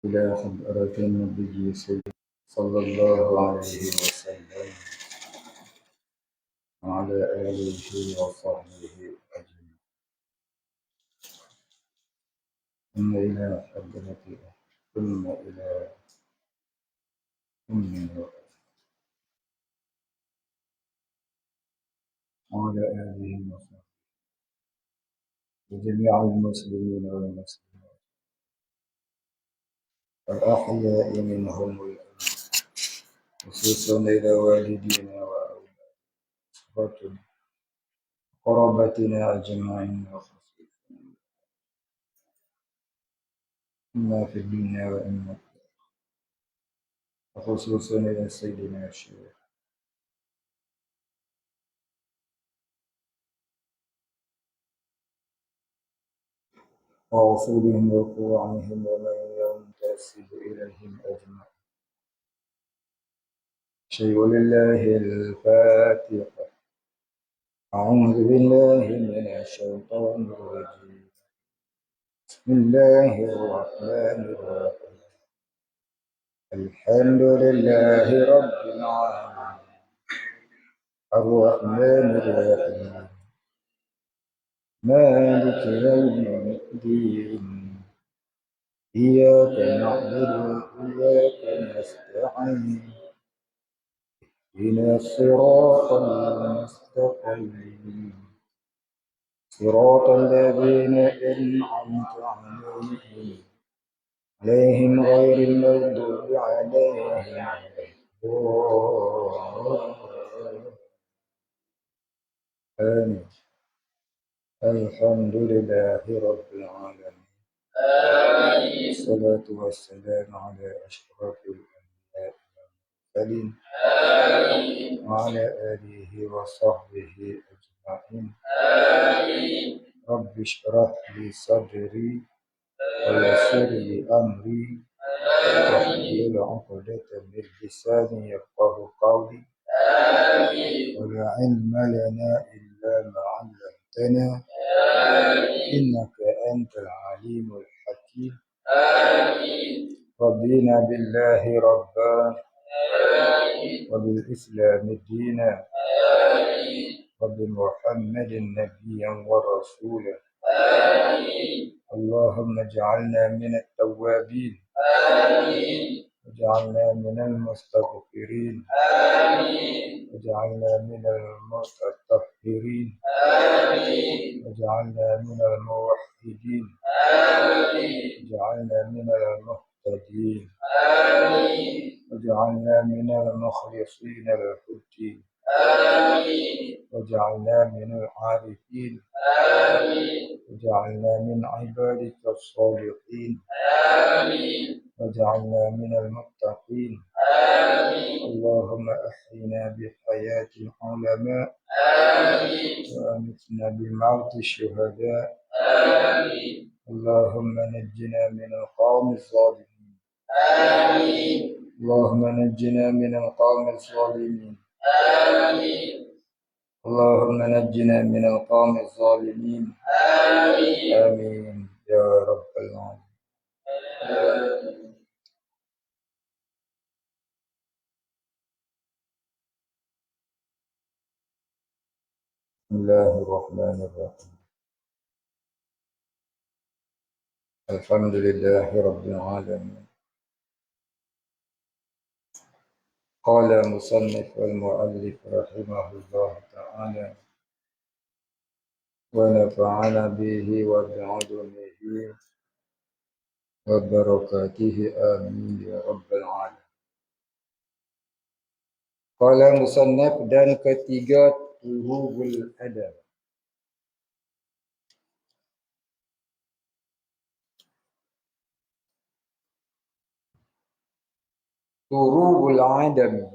إلى حضرة النبي صلى الله عليه وسلم وعلى آله وصحبه أجمعين. ثم إلى حضرة ثم إلى أمنا وعلى آله وصحبه وجميع المسلمين والمسلمات الأحياء منهم والأموات، خصوصا إلى والدينا وأولادنا وقرابتنا أجمعين، إما في الدنيا وإما وخصوصا إلى سيدنا الشيخ وعصولهم وقوعهم ومن ينتسب إليهم أجمعين. شيء لله الفاتحة. أعوذ بالله من الشيطان الرجيم. بسم الله الرحمن الرحيم. الحمد لله رب العالمين الرحمن الرحيم مالك يوم الدين إياك نعبد وإياك نستعين اهدنا الصراط المستقيم صراط الذين أنعمت عليهم غير المغضوب عليهم. آمين. الحمد لله رب العالمين. آمين. الصلاة والسلام على أشرف الأنبياء والمرسلين. آمين. وعلى آله وصحبه أجمعين. آمين. رب اشرح لي صدري ويسر لي أمري واحلل عقدة من لساني يفقه قولي. آمين. ولا علم لنا إلا ما علمتنا. آمين. إنك أنت العليم الحكيم. آمين. رضينا بالله ربا. آمين. وبالإسلام دينا. آمين. وبمحمد نبيا ورسولا. آمين. اللهم اجعلنا من التوابين. آمين. واجعلنا من المستغفرين. آمين. واجعلنا من المتطهرين. آمين. واجعلنا من الموحدين. آمين. واجعلنا من المهتدين. آمين. واجعلنا من المخلصين الهدين. آمين. واجعلنا من العارفين. آمين. واجعلنا من عبادك الصالحين. آمين. واجعلنا من المتقين. آمين. اللهم أحينا بحياة العلماء. آمين. وأمتنا بموت الشهداء. آمين. اللهم نجنا من القوم الظالمين. آمين. اللهم نجنا من القوم الظالمين. آمين. اللهم نجنا من القوم الظالمين. آمين. آمين يا رب العالمين. آمين. بسم الله الرحمن الرحيم. الحمد لله رب العالمين. قال المصنف والمؤلف رحمه الله تعالى ونفعنا به وبعلومه وبركاته آمين يا رب العالمين. Qala musannaf dan ketiga turubul adab. Turubul adam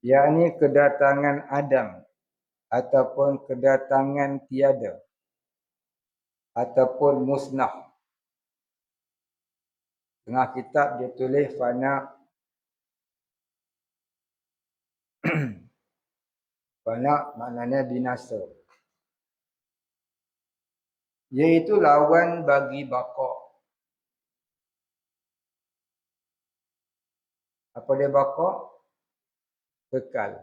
yakni kedatangan adam ataupun kedatangan tiada ataupun musnah. Tengah kitab dia tulis fana fana maknanya binasa. Iaitu lawan bagi baqa. Apa dia baqa? Kekal.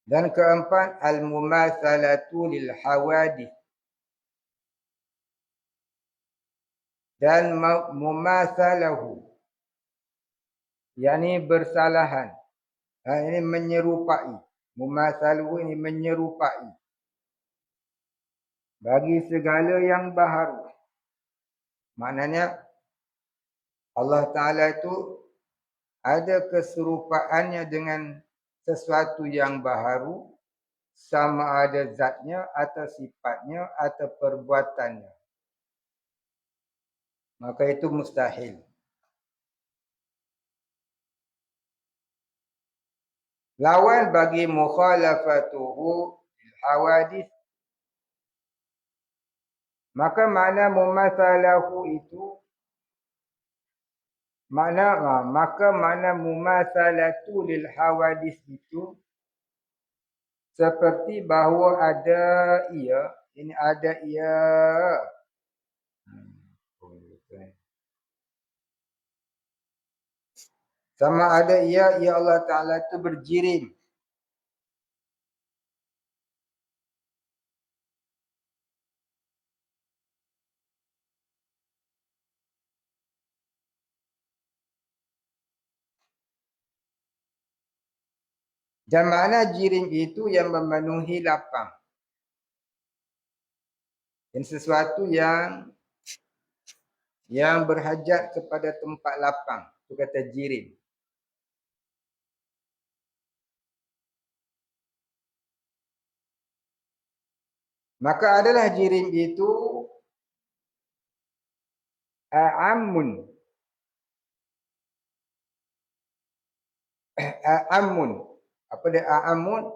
Dan keempat, al-mumatsalatu lil hawadith. Dan mumatsalahu, yakni bersalahan. Ini menyerupai. Mumatsaluhu ini menyerupai. Bagi segala yang baharu. Maknanya Allah Ta'ala itu ada keserupaannya dengan sesuatu yang baharu, sama ada zatnya atau sifatnya atau perbuatannya. Maka itu mustahil. Lawan bagi mukhalafatuhu lil hawadith, maka makna mumatsalahu itu maka makna mumatsalatu lil hawadith itu seperti bahawa ada ia, ini ada ia. Sama ada ia Allah Ta'ala itu berjirim. Dan makna jirim itu yang memenuhi lapang. Dan sesuatu yang berhajat kepada tempat lapang. Itu kata jirim. Maka adalah jirim itu a'amun. A'amun. Apa dia a'amun?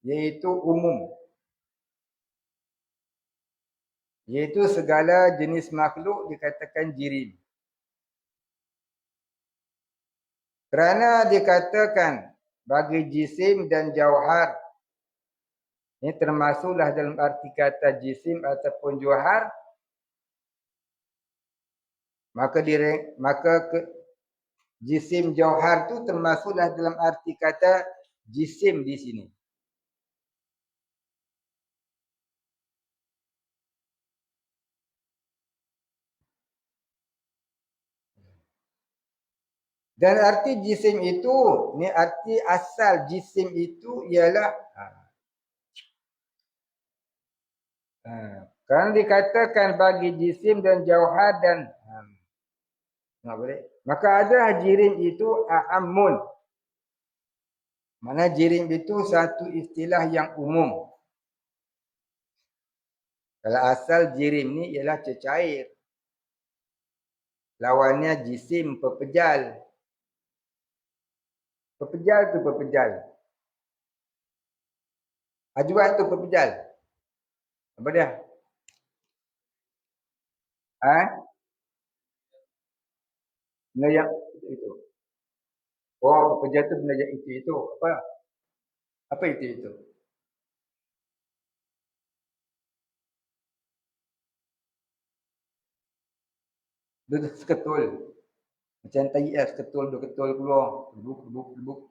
Iaitu umum. Iaitu segala jenis makhluk dikatakan jirim. Kerana dikatakan bagi jisim dan jauhar, ini termasuklah dalam arti kata jisim ataupun jauhar, maka jisim jauhar itu termasuklah dalam arti kata jisim di sini. Dan arti jisim itu, ni arti asal jisim itu ialah kerana dikatakan bagi jisim dan jauhar dan maka ada jirim itu a'amun. Mana jirim itu satu istilah yang umum. Kalau asal jirim ni ialah cecair. Lawannya jisim, pepejal. Pepejal tu pepejal. Ajuan tu pepejal. Apa dia? Benda yang itu. Oh, pepejal tu benda yang itu. Apa? Apa itu? Dia seketul. Macam tai seketul, dia ketul keluar. Buk.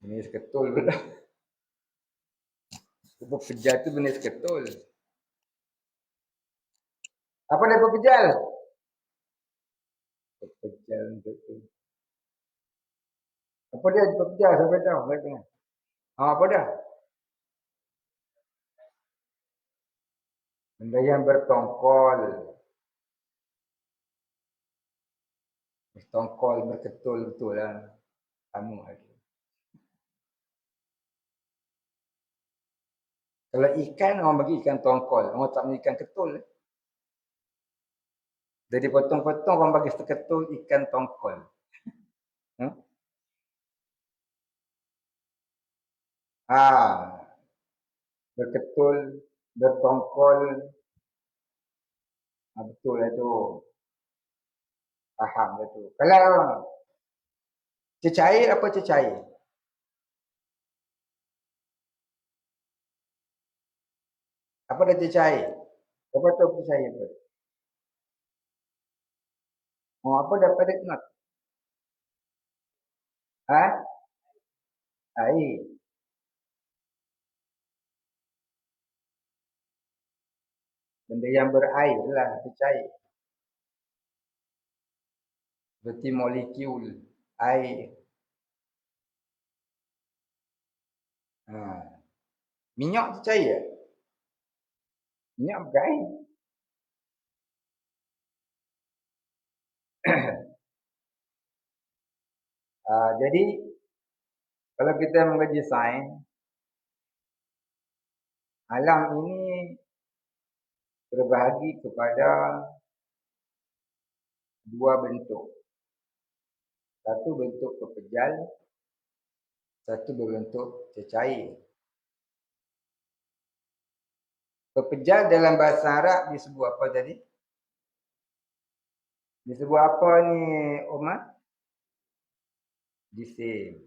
Ini seketul pula. Pepejal tu benda seketul. Apa dia pepejal? Pepejal tu. Apa dia pepejal? Sampai tahu. Apa dia? Benda yang bertongkol. Bertongkol, berketul betul lah. Kamu lagi. Kalau ikan, orang bagi ikan tongkol. Orang tak bagi ikan ketul. Jadi potong-potong orang bagi seketul ikan tongkol. Berketul, bertongkol. Betul lah tu. Faham lah tu. Kalau cecair, apa cecair? Apa dia cecair? Apa tu cecair? Oh, apa daripada not? Ha? Air. Benda yang berair lah, cair. Seperti molekul air. Ha. Minyak tu cair. Minyak berair. Jadi, kalau kita mengaji sains, alam ini terbahagi kepada dua bentuk. Satu bentuk pepejal, satu berbentuk cecair. Pepejal dalam bahasa Arab disebut apa tadi? Disebut apa ni, Omar? Jisim.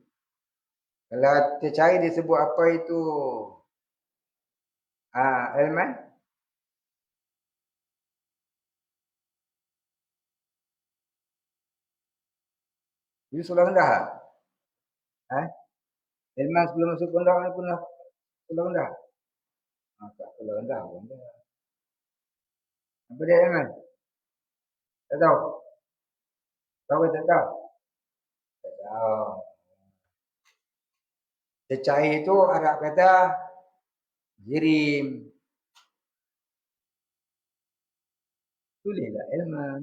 Kalau cecair disebut apa itu? Elman? Itu sekolah rendah? Elman sebelum masuk pondok ni pernah sekolah rendah? Tak sekolah rendah pun dah. Apa dia Elman? Tak tahu? Tahu ke tak tahu? Tak tahu. Cecair itu Arab kata jirim. Tulislah Elman.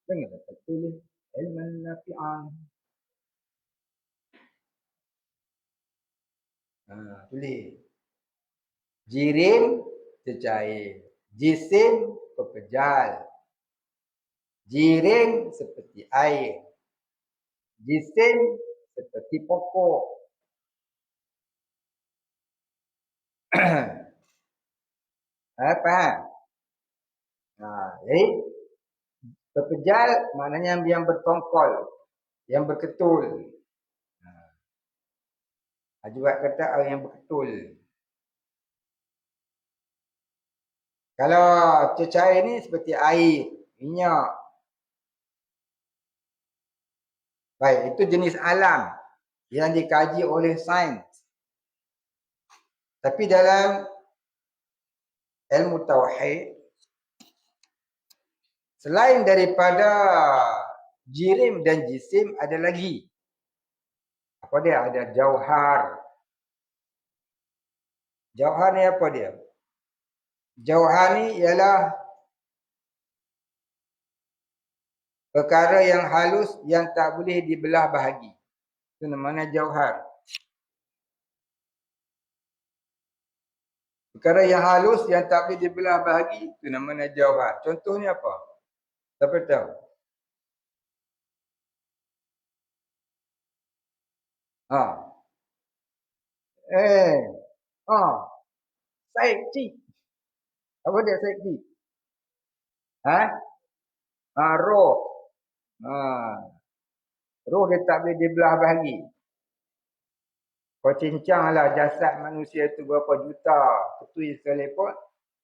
Jangan kata tulis Elman nafi'an. Tulis. Jirim cecair. Jisim pepejal. Jirim seperti air. Jisim seperti pokok. Faham? Jadi pepejal maknanya yang bertongkol, yang berketul. Juga kata orang yang berketul. Kalau cecair ini seperti air, minyak. Baik, itu jenis alam yang dikaji oleh sains. Tapi dalam ilmu tauhid, selain daripada jirim dan jisim, ada lagi. Apa dia? Ada jauhar. Jauhar ni apa dia? Jauhar ni ialah perkara yang halus yang tak boleh dibelah bahagi. Itu namanya jauhar. Perkara yang halus yang tak boleh dibelah bahagi, itu namanya jauhar. Contohnya apa? Siapa tahu? Said Cik. Apa dia Said Cik? Roh. Roh dia tak boleh dibelah bahagi. Kau cincanglah jasad manusia itu berapa juta ketui sekalipun,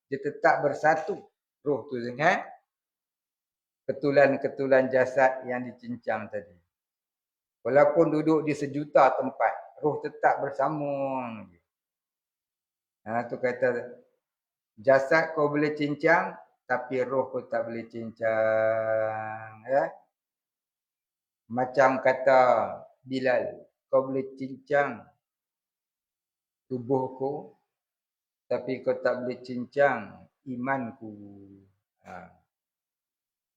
dia tetap bersatu roh tu dengan ketulan-ketulan jasad yang dicincang tadi. Walaupun duduk di sejuta tempat, roh tetap bersama. Tu kata jasad kau boleh cincang, tapi roh kau tak boleh cincang. Macam kata Bilal, kau boleh cincang tubuhku, tapi kau tak boleh cincang imanku.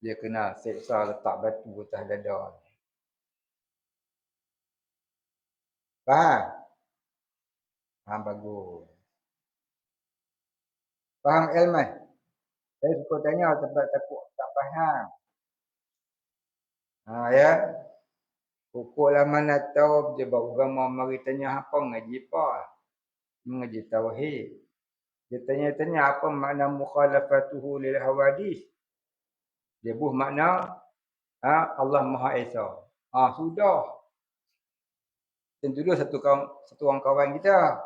Dia kena seksa letak batu atas dada. Faham? Bagus. Faham Elman? Saya suka tanya sebab takut tak faham. Ya. Pukul lah mana tahu dia baru agama mari tanya apa ngaji apa? Mengaji tauhid. Dia tanya-tanya apa makna mukhalafatuhu lil hawadis. Dia buh makna Allah Maha Esa. Sudah. Tentu dulu satu orang kawan kita.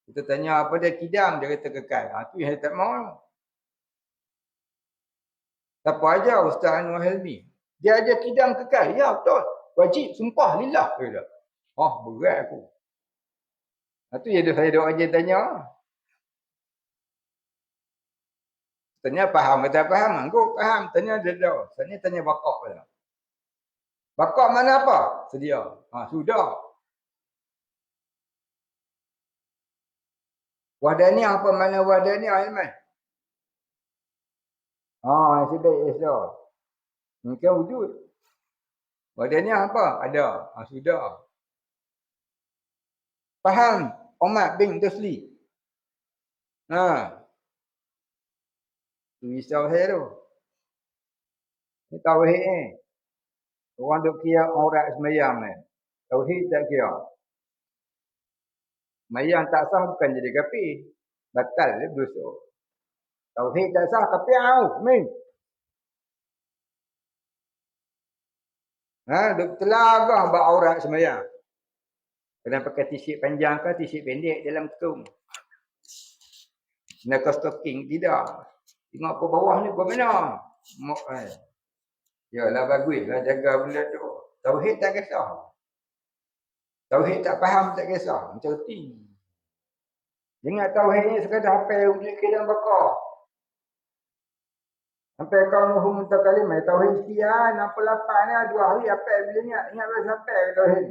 Kita tanya apa dia kidam, dia kata kekal. Tu yang saya tak mahu. Siapa aja Ustaz Anwar Helmi. Dia ada kidam kekal. Ya betul. Wajib sumpah lillah. Berat aku. Itu saya duk aja tanya. Tanya faham ke tak faham? Aku faham. Tanya dia dah. Saya tanya bakok pula. Bakok mana apa? Sedia. Sudah. Wadania apa mana wadania Aiman? Sebab Islam. Mungkin wujud. Wadania apa? Ada. Sudah. Faham? Umar bin Dusli. Tu risau saya tu. Ni tauhid ni. Orang duk kira aurat semayang ni. Tauhid tak kira. Semayang tak sah bukan jadi kafir. Batal dia berdosa. Tauhid tak sah kafir min. Duk telagah bak aurat semayang. Kena pakai t-shirt panjang ke t-shirt pendek dalam ketum. Nak stocking tidak. Tengok ke bawah ni ke mana? Yalah baguslah jaga benda tu. Tauhid tak kisah. Tauhid tak faham tak kisah. Macam reti. Ingat tauhid ni sekadar hafal uji dalam bakar. Sampai kau nuhum untuk kalimah. Tauhid sekian. 68 ni 2 hari hafal bila ingat. Ingat bila sampai tauhid.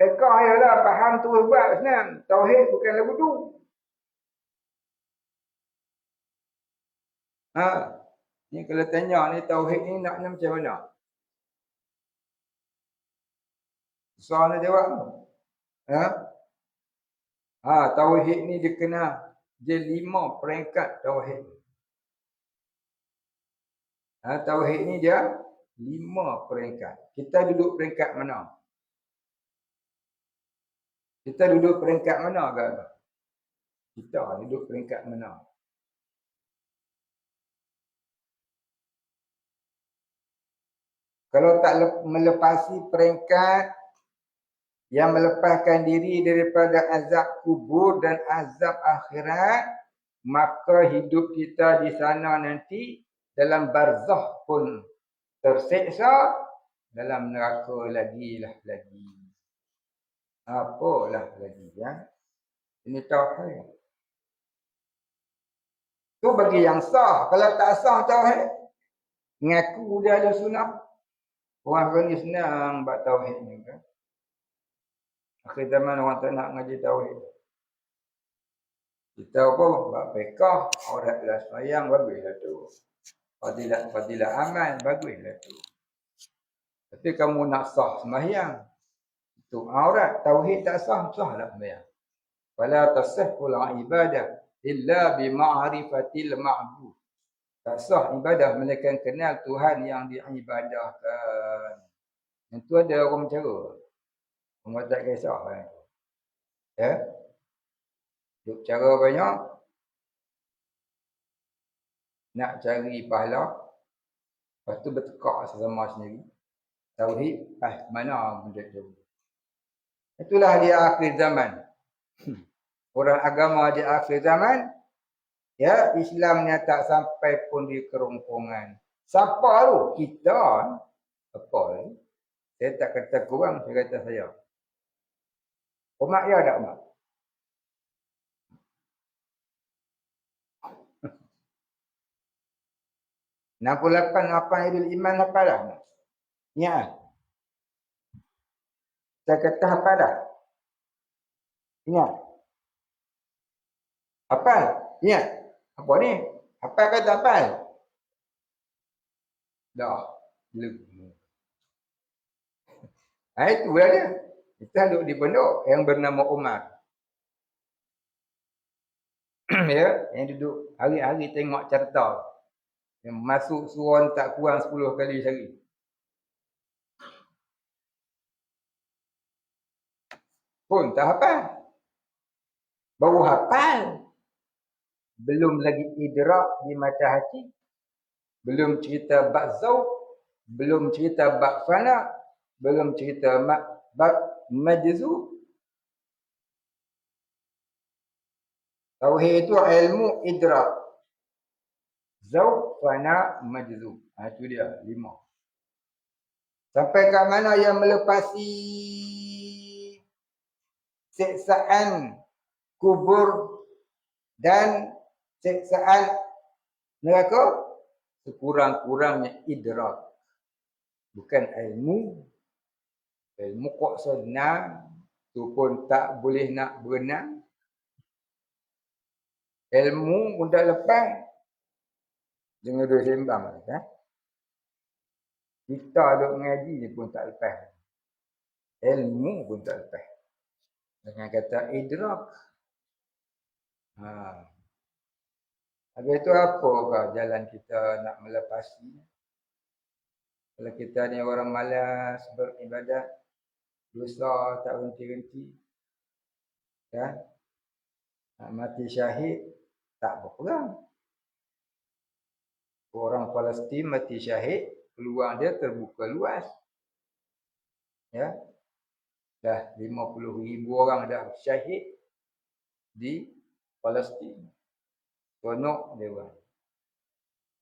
Kau ialah faham tu buat senang. Tauhid bukanlah wudu. Ni kalau tanya ni tauhid ni nak macam mana? Soalan jawab. Tauhid ni dia kena dia 5 peringkat tauhid. Tauhid ni dia 5 peringkat. Kita duduk peringkat mana? Kita duduk peringkat mana kan? Kita duduk peringkat mana? Kalau tak melepasi peringkat yang melepaskan diri daripada azab kubur dan azab akhirat, maka hidup kita di sana nanti dalam barzakh pun tersiksa, dalam neraka lagi. Apalah lagi ya. Ini tauhid. Tu bagi yang sah. Kalau tak sah tauhid, ngaku dia ada sunnah. Orang ni senang buat tauhid ni kan. Akhir zaman orang tak nak ngaji tauhid. Kita apa? Buat fiqh, aurat lah sembahyang, baguslah tu. Fadilah amal, baguslah tu. Tapi kamu nak sah sembahyang, itu aurat, tauhid tak sah, sahlah sembahyang. Fala tasihhul ibadah illa bima'rifatil ma'bud. Tak sah ibadah melainkan kenal Tuhan yang diibadahkan. Yang tu ada orang cara. Orang tak kisah kan. Ya. Duk cara banyak. Nak cari pahala. Lepas tu bertekak sesama sendiri. Tauhid, mana benda tu. Itulah dia akhir zaman. Orang agama di akhir zaman. Ya, Islamnya tak sampai pun di kerongkongan. Siapa tu? Kita. Apa ni? Saya tak kata kurang, saya kata saya. Umat ya tak umat? $68 apa Idul Iman apa dah? Ya. Saya kata apa dah? Ingat. Apa? Ingat. Apa ni? Apa kata apa? Dah. Itulah dia. Kita duduk di pondok yang bernama Umar. Ya, yang duduk hari-hari tengok carta. Yang masuk suruhan tak kurang 10 kali sehari. Pun tak hafal. Baru hafal. Belum lagi idrak di mata hati. Belum cerita bab zauq. Belum cerita bab fana. Belum cerita bab majzu. Tauhid itu ilmu idrak. Zauq, fana, majzub. Itu dia 5. Sampai kat mana yang melepasi siksaan kubur dan siksaan neraka? Sekurang-kurangnya idrak. Bukan ilmu. Ilmu kok senang. Tu pun tak boleh nak berenang. Ilmu pun tak lepas. Jangan duduk sembang. Kita duduk mengaji ni pun tak lepas. Ilmu pun tak lepas. Dengan kata idrak. Habis itu apakah jalan kita nak melepasi? Kalau kita ni orang malas beribadat, dosa tak henti-henti, ya, nak mati syahid, tak berperang. Orang Palestin mati syahid, peluang dia terbuka luas. Ya, dah 50,000 orang dah syahid di Palestin. Konok dia orang.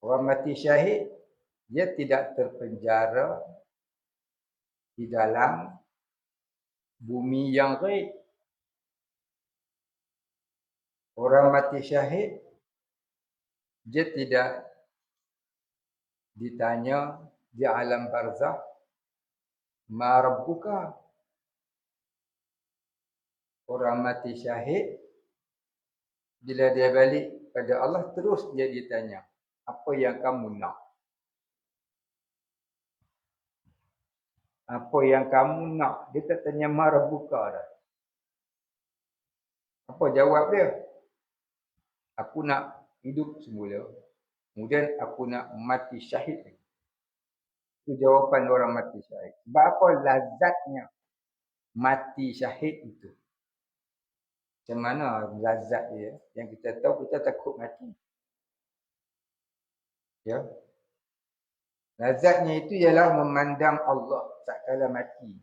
Orang mati syahid, dia tidak terpenjara di dalam bumi yang gaib. Orang mati syahid, dia tidak ditanya di alam barzakh, ma rabbuka. Orang mati syahid, bila dia balik pada Allah, terus dia ditanya, apa yang kamu nak? Apa yang kamu nak? Dia tak tanya ma rabbuka dah. Apa jawab dia? Aku nak hidup semula. Kemudian aku nak mati syahid. Itu jawapan orang mati syahid. Sebab apa lazatnya mati syahid itu? Macam mana lazat dia? Yang kita tahu, kita takut mati. Ya. Lazatnya itu ialah memandang Allah tak kala mati.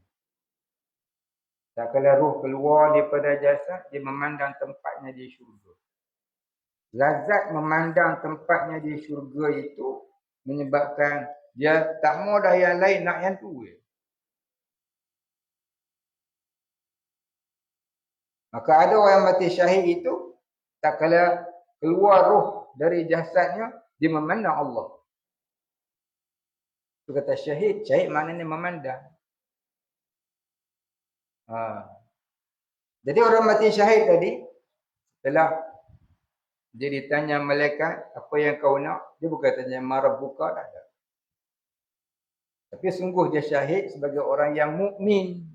Tak kala ruh keluar daripada jasad, dia memandang tempatnya di syurga. Lazat memandang tempatnya di syurga itu menyebabkan dia tak mau dah yang lain, nak yang tu. Maka ada orang mati syahid itu, tak kala keluar ruh dari jasadnya, dia memandang Allah. Itu kata syahid. Syahid maknanya memandang. Jadi orang mati syahid tadi, setelah dia ditanya malaikat, apa yang kau nak? Dia bukan tanya marah buka dah. Tapi sungguh dia syahid sebagai orang yang mukmin.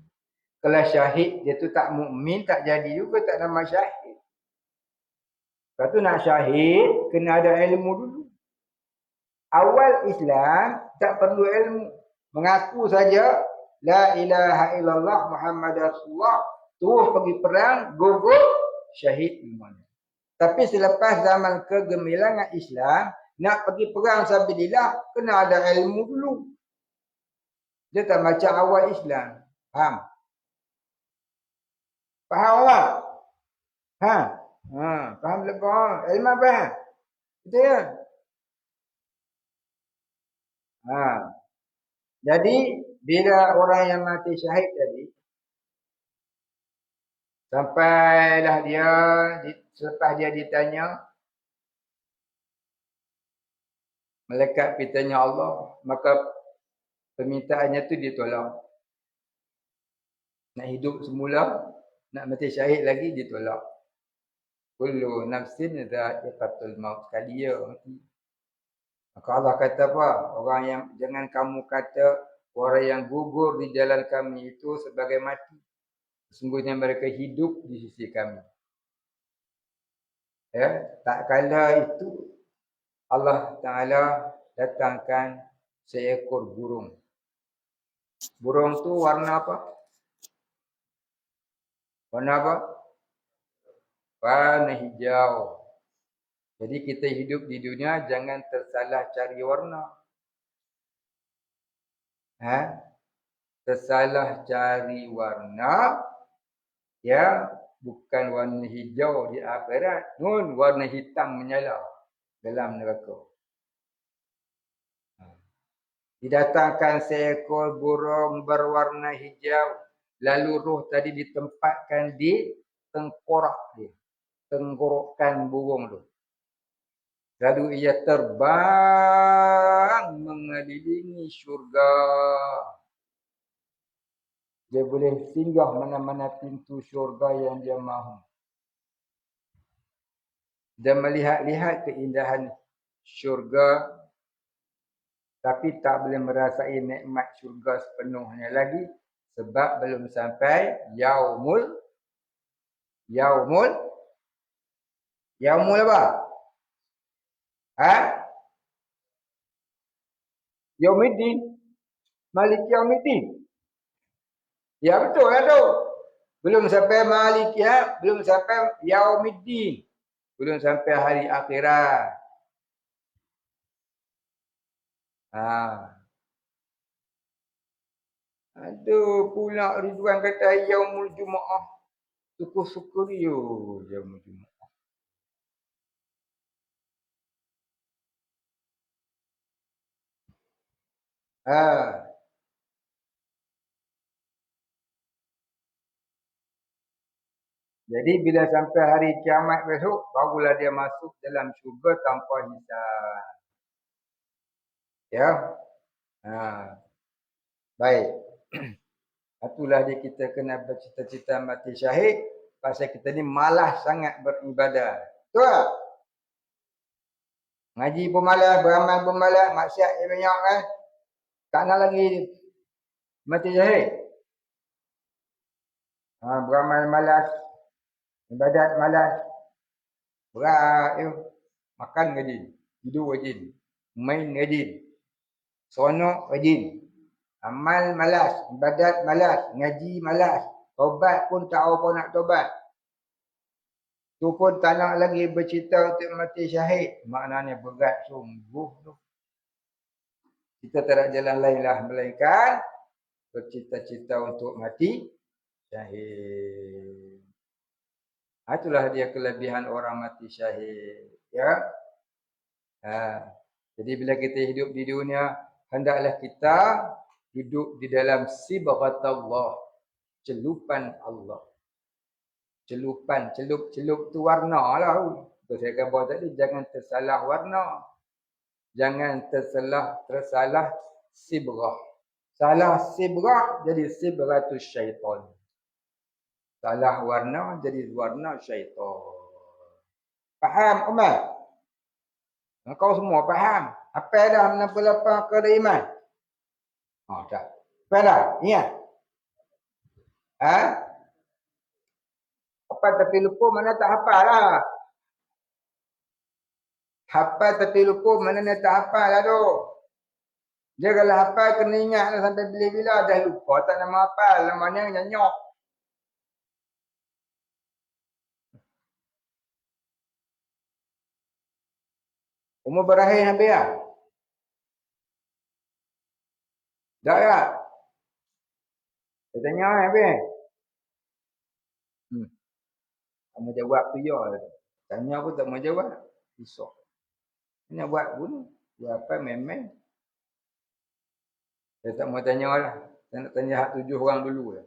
Kalau syahid dia tu tak mukmin, tak jadi juga, tak nama syahid. Lepas tu nak syahid, kena ada ilmu dulu. Awal Islam tak perlu ilmu. Mengaku saja la ilaha illallah Muhammad Rasulullah, terus pergi perang, gugur, syahid iman. Tapi selepas zaman kegemilangan Islam, nak pergi perang sabilillah, kena ada ilmu dulu. Dia tak macam awal Islam. Faham? Faham tak? Faham lepas. Ilmu faham? Betul ya? Jadi, bila orang yang mati syahid tadi, sampailah dia, selepas dia ditanya, malaikat bertanya Allah, maka permintaannya tu ditolak. Nak hidup semula, nak mati syahid lagi ditolak. Kullu nafsin dha'iqatul maut, sekali ya mati. Maka Allah kata apa? Orang yang, jangan kamu kata orang yang gugur di jalan kami itu sebagai mati. Sesungguhnya mereka hidup di sisi kami. Ya, tak kala itu Allah Ta'ala datangkan seekor burung. Burung tu warna apa? Warna apa? Warna hijau. Jadi kita hidup di dunia jangan tersalah cari warna. Tersalah cari warna, ya, bukan warna hijau di akhirat. Nun warna hitam menyala dalam neraka. Didatangkan seekor burung berwarna hijau. Lalu roh tadi ditempatkan di tengkorak dia. Tenggorokan burung tu. Lalu ia terbang mengelilingi syurga. Dia boleh singgah mana-mana pintu syurga yang dia mahu. Dan melihat-lihat keindahan syurga. Tapi tak boleh merasai nikmat syurga sepenuhnya lagi. Sebab belum sampai yaumul apa? Ha? Yaumiddin. Malik Yaumiddin. Ya betul lah tu. Belum sampai Malik ya. Belum sampai Yaumiddin. Belum sampai hari akhirat. Aduh pula Ridwan kata Yaumul Jumaah. Syukur-syukur dia Yaumul Jumaah. Jadi bila sampai hari kiamat besok, barulah dia masuk dalam syurga tanpa hisab. Ya. Baik. Itulah dia kita kena bercita-cita mati syahid. Pasal kita ni malas sangat beribadah. Betul tak? Ngaji pun malas, beramal pun malas, maksiat yang banyak kan. Tak nak lagi mati syahid. Beramal malas, ibadat malas. Berat. Makan rajin, tidur rajin, main rajin, seronok rajin. Amal malas, ibadat malas, ngaji malas. Tobat pun tak apa nak tobat. Tu pun tak nak lagi bercita untuk mati syahid. Maknanya berat sungguh tu. Kita tak ada jalan lain lah melainkan bercita-cita untuk mati syahid. Itulah dia kelebihan orang mati syahid. Ya. Jadi bila kita hidup di dunia, hendaklah kita hidup di dalam sibghatullah, celupan Allah. Celupan, celup tu warna lah. Itu saya kata tadi, jangan tersalah warna. Jangan tersalah sibghah. Salah sibghah jadi sibghatus syaitan. Salah warna jadi warna syaitan. Faham Umar? Kau semua faham? Apa dah menapa-lapa ke iman? Tak. Apa dah? Ingat? Hafal tapi lupa mana tak hafal lah. Hafal tapi lupa mana tak hafal lah tu. Dia kalau hafal kena ingat lah sampai bila-bila dah lupa tak nama hafal. Namanya nyanyok. Umur berakhir habis lah. Dah tak? Saya tanya habis. Kamu jawab tu ya. Tanya pun tak mau jawab. Risau. Nak buat pun. Buat apa memang. Saya tak mau tanya lah. Saya nak tanya hak 7 orang dulu lah.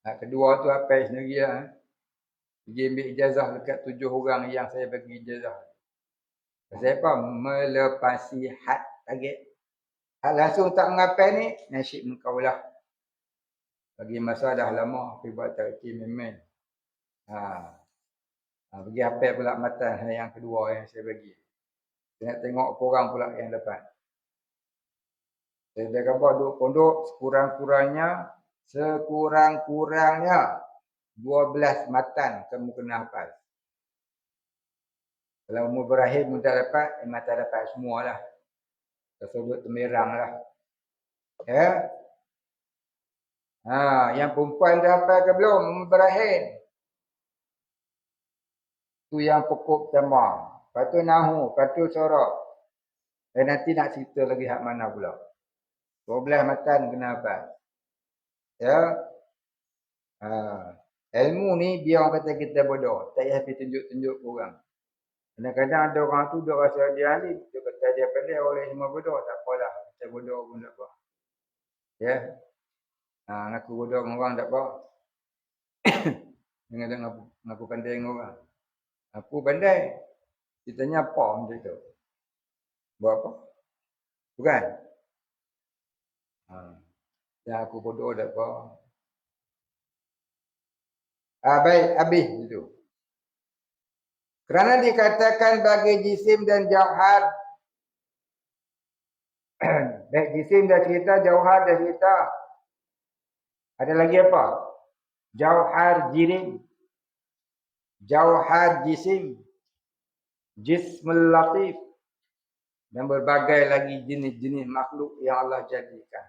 Hak kedua tu apa sendiri lah. Pergi ambil ijazah dekat 7 orang yang saya bagi ijazah. Pasal apa? Melepasi had target. Hak langsung tak mengapai ni, nasib engkau lah. Bagi masa dah lama, pergi buat tarikh memang. Pergi hafal pula matan yang kedua yang saya bagi. Saya nak tengok korang pula yang dapat. Saya dah kata duduk pondok sekurang-kurangnya 12 matan kamu kena hafal. Kalau umur berakhir pun tak dapat, memang tak dapat semualah. Tersebut temerang lah. Ya. Yang perempuan dah hafal ke belum umur berakhir? Tu yang pokok pertama. Lepas tu nahu, lepas tu sorok. Nanti nak cerita lagi hak mana pula. 12 matan kena hafal. Ya. Ilmu ni biar orang kata kita bodoh. Tak payah pergi tunjuk-tunjuk orang. Kadang-kadang ada orang tu dia rasa dia alim. Dia kata dia pandai oleh semua bodoh. Tak apalah. Kita bodoh pun tak apa. Ya. Ngaku bodoh dengan orang tak apa. Jangan ngaku pandai dengan orang. Aku pandai. Kita tanya apa macam tu. Buat apa? Bukan? Ya aku bodoh tak apa. Baik, habis itu. Kerana dikatakan bagi jisim dan jauhar. Baik jisim dah cerita, jauhar dah cerita. Ada lagi apa? Jauhar jirim. Jauhar jisim. Jismul latif. Dan berbagai lagi jenis-jenis makhluk yang Allah jadikan.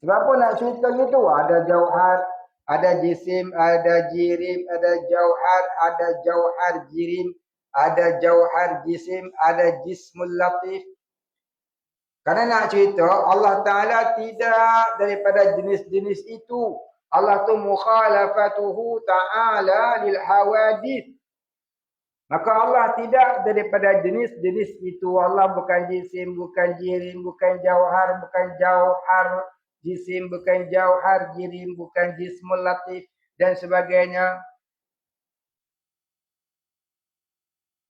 Sebab apa nak cerita gitu? Ada jauhar, ada jisim, ada jirim, ada jauhar, ada jauhar jirim, ada jauhar jisim, ada jismul latif. Karena nak cerita Allah Ta'ala tidak daripada jenis-jenis itu. Allah tu mukhalafatuhu ta'ala lil hawadith. Maka Allah tidak daripada jenis-jenis itu. Allah bukan jisim, bukan jirim, bukan jauhar, bukan jauhar jisim, bukan jauhar jirim, bukan jismul latif dan sebagainya.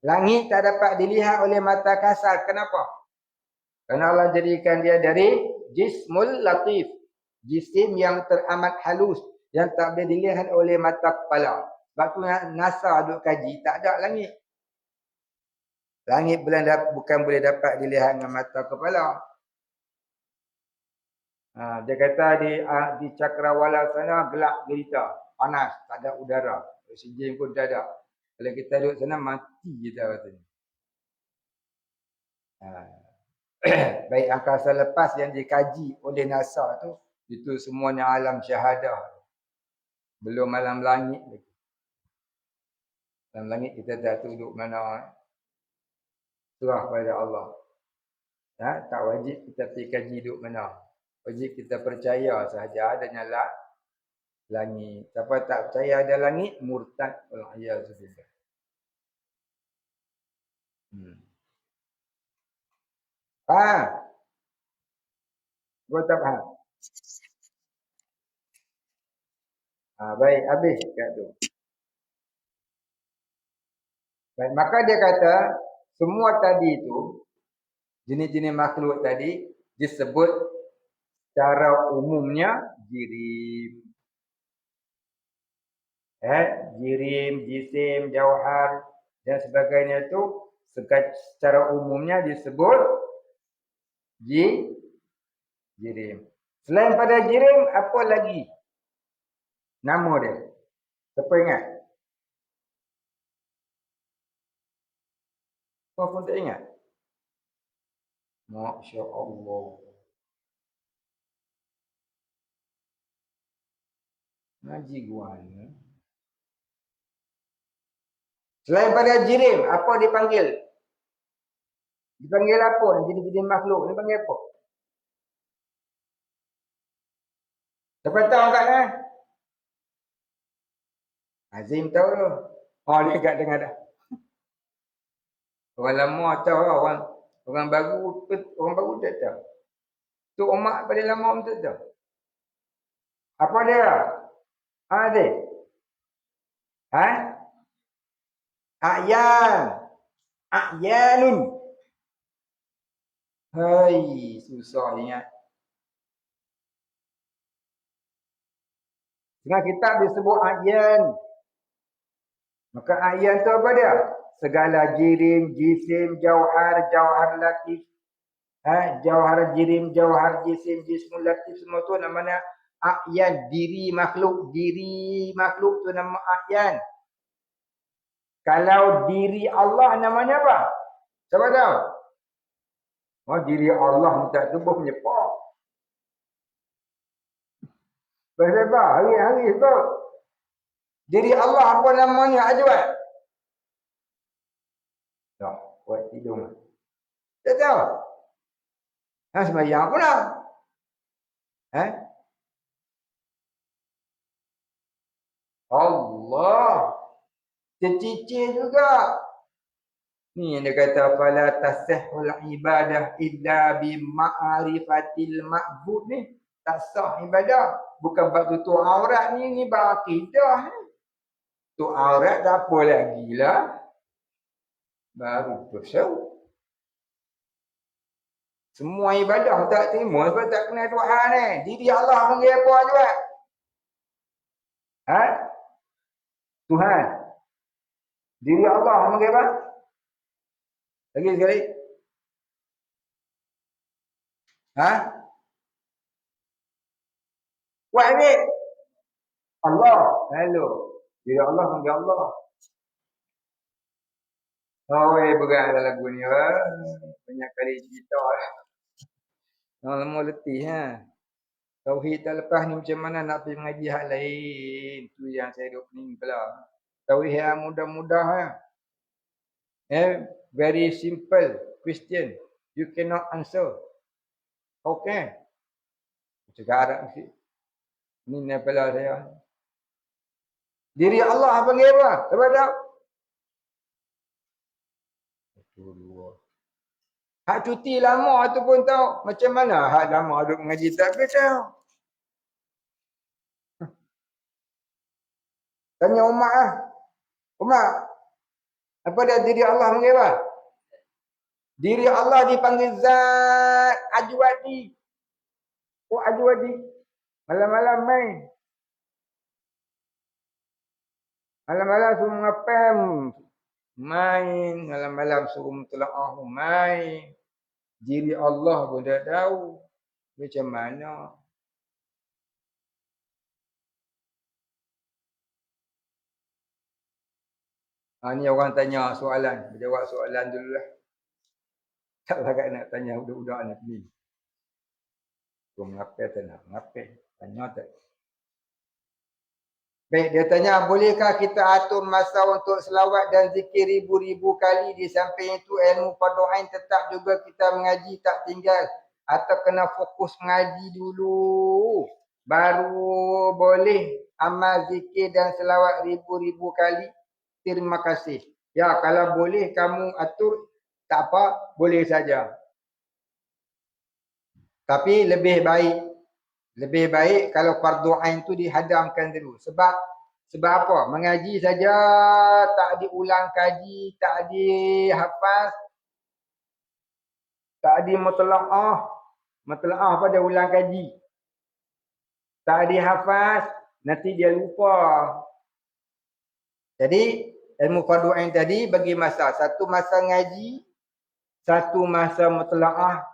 Langit tak dapat dilihat oleh mata kasar. Kenapa? Kerana Allah jadikan dia dari jismul latif. Jisim yang teramat halus. Yang tak boleh dilihat oleh mata kepala. Sebab tu NASA duk kaji. Tak ada langit. Langit bukan boleh dapat dilihat dengan mata kepala. Dia kata di cakrawala sana gelap gelita. Panas. Tak ada udara. Oksigen pun tak ada. Kalau kita duduk sana mati kita katanya. Baik angkasa lepas yang dikaji oleh NASA tu, itu semuanya alam syahadah. Belum alam langit lagi. Alam langit kita tak tahu duduk mana. Serah pada Allah. Tak wajib kita pergi kaji duduk mana. Wajib kita percaya sahaja adanya langit. Siapa tak percaya ada langit, murtad. Wal'iyahzubillah. Gua tak faham. Baik, habis kat tu. Baik, maka dia kata, semua tadi tu, jenis-jenis makhluk tadi, disebut secara umumnya jirim. Jirim, jisim, jauhar, dan sebagainya tu, secara umumnya disebut jirim. Selain pada jirim, apa lagi nama dia? Siapa ingat? Kau pun tak ingat? Masya Allah. Ngaji guana. Selain pada jirim, apa dipanggil? Dipanggil apa? Jenis-jenis makhluk. Dipanggil apa? Siapa tahu kat ni? Azim tahu tu. Dia kat dengar dah. Orang lama tahu, orang baru tak tahu. Tu umat paling lama pun tak tahu. Apa dia? Dia. A'yanun. Hai, susah ingat. Dengan kitab disebut a'yan. Maka a'yan tu apa dia? Segala jirim, jisim, jauhar, jauhar latif. Jauhar jirim, jauhar jisim, jismul latif, semua tu namanya a'yan. Diri makhluk tu nama a'yan. Kalau diri Allah namanya apa? Siapa tahu? Diri Allah tak tubuh menyepak. Berlebar hari-hari tu. Diri Allah apa namanya? Ajwat. Tak, buat hidung. Tak tahu. Sembahyang pula. Allah. Tercicir juga. Ni yang dia kata fala tasihul ibadah illa bi ma'rifatil ma'bud ni. Tak sah ibadah. Bukan bab tutup aurat ni bab akidah. Tutup aurat tak apa lagi lah. Baru bersyarat. Semua ibadah tak terima sebab tak kenal Tuhan ni. Diri Allah panggil apa juga? Ha? Tuhan. Diri Allah panggil apa? Lagi sekali. Ha? Kuat ni. Allah. Hello. Diri Allah panggil Allah. Oh, berat lah lagu ni. Banyak kali cerita lah. Lama letih ha. Tauhid tak lepas ni macam mana nak pergi mengaji hak lain. Tu yang saya duk pening pula. Tauhid yang mudah-mudah ha. Very simple question. You cannot answer. Okay. Cakap Arab mesti. Ni kepala saya. Diri Allah panggil apa? Sebab tak? Hak cuti lama tu pun tahu. Macam mana hak lama duk mengaji tak tahu. Tanya Umar lah. Umar. Apa dia diri Allah panggil apa? Diri Allah dipanggil Zat Ajwadi. Oh Ajwadi. Malam-malam main. Malam-malam suruh ngapem. Main. Malam-malam suruh mentelaah main. Diri Allah pun tak tahu. Macam mana. Ni orang tanya soalan. Jawab soalan dulu lah. Tak larat nak tanya budak-budak nak ni. Kau mengapa tak nak? Mengapa? Tanya tak? Baik, dia tanya, bolehkah kita atur masa untuk selawat dan zikir ribu-ribu kali? Di samping itu ilmu fardu ain tetap juga kita mengaji tak tinggal. Atau kena fokus mengaji dulu. Baru boleh amal zikir dan selawat ribu-ribu kali. Terima kasih. Ya, kalau boleh kamu atur, tak apa, boleh saja. Tapi lebih baik kalau fardu ain tu dihadamkan dulu. Sebab apa? Mengaji saja tak diulang kaji, tak dihafaz, tak dimutlaah. Mutlaah pada ulang kaji. Tak dihafaz, nanti dia lupa. Jadi ilmu fardu ain tadi bagi masa. Satu masa ngaji, satu masa mutlaah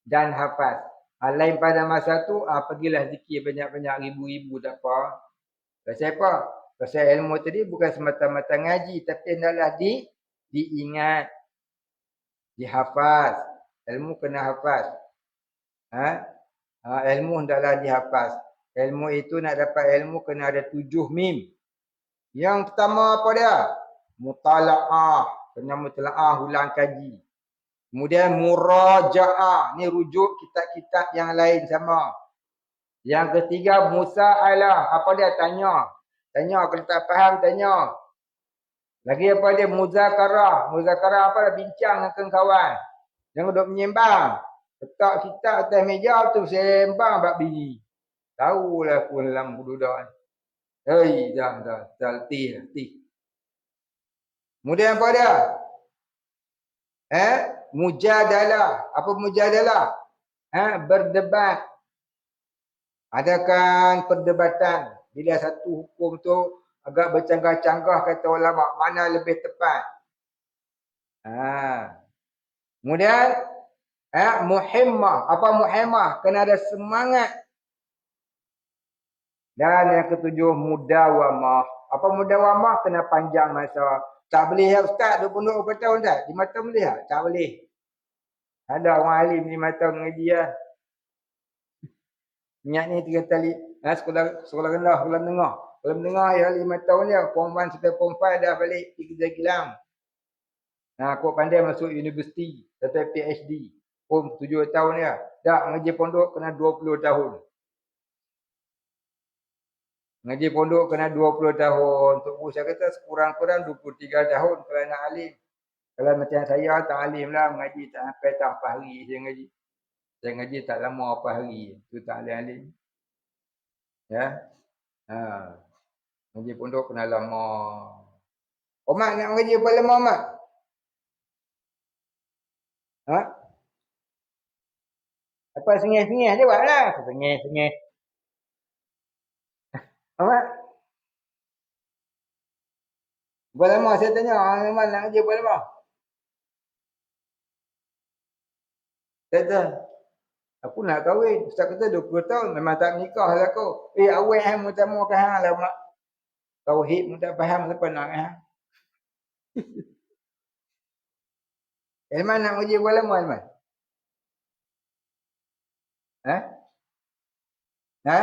dan hafaz. Lain pada masa tu, pergilah zikir banyak-banyak ribu-ribu tak apa. Pasal apa? Pasal ilmu tadi bukan semata-mata ngaji. Tapi hendaklah diingat. Dihafaz. Ilmu kena hafaz. Ilmu hendaklah dihafaz. Ilmu itu nak dapat ilmu kena ada 7 mim. Yang pertama apa dia? Mutala'ah. Kena mutala'ah ulang kaji. Kemudian muraja'ah. Ni rujuk kitab-kitab yang lain sama. Yang ketiga musa'alah. Apa dia? Tanya. Tanya. Kalau tak faham, tanya. Lagi apa dia? Muzakarah. Muzakarah apa? Bincang dengan kawan. Jangan duduk menyembang. Letak kitab atas meja tu sembang bab biji. Tahulah aku dalam budak ni. Hei, dah. Letih. Kemudian apa dia? Mujadalah. Apa mujadalah? Berdebat. Adakan perdebatan. Bila satu hukum tu agak bercanggah-canggah kata ulama. Mana lebih tepat? Kemudian muhimmah. Apa muhimmah? Kena ada semangat. Dan yang ketujuh mudawamah. Apa mudawamah? Kena panjang masa. Tak boleh ya Ustaz 24 tahun tak? 5 tahun boleh tak? Tak boleh. Ada orang alim 5 tahun mengaji lah. Minyak ni 3 tali. Sekolah rendah, sekolah menengah. Sekolah menengah ya 5 tahun dia. Form 1 sampai Form 5 dah balik 3 kilang. Aku pandai masuk universiti. Sampai PhD. Form 7 tahun dia. Tak mengaji pondok kena 20 tahun. Mengaji pondok kena 20 tahun. Untuk saya kata sekurang-kurang 23 tahun kalau nak alim. Kalau macam saya ta'lim lah mengaji tak sampai tak apa hari saya ngaji. Saya ngaji tak lama apa hari. Tu ta'lim. Ya. Ha. Ngaji pondok kena lama. Mak nak ngaji apa lama mak? Ha? Apa sengih-sengih je buatlah. Sengih-sengih. Mak? Berapa lama saya tanya, mak nak ngaji berapa lama? Kata, aku nak kahwin. Ustaz kata 20 tahun. Memang tak nikah lah aku. Awal yang mutamu ke hang lah mak. Tauhid mu tak faham siapa nak hang. Ilman nak ngaji berapa lama Ilman? Ha? Ha?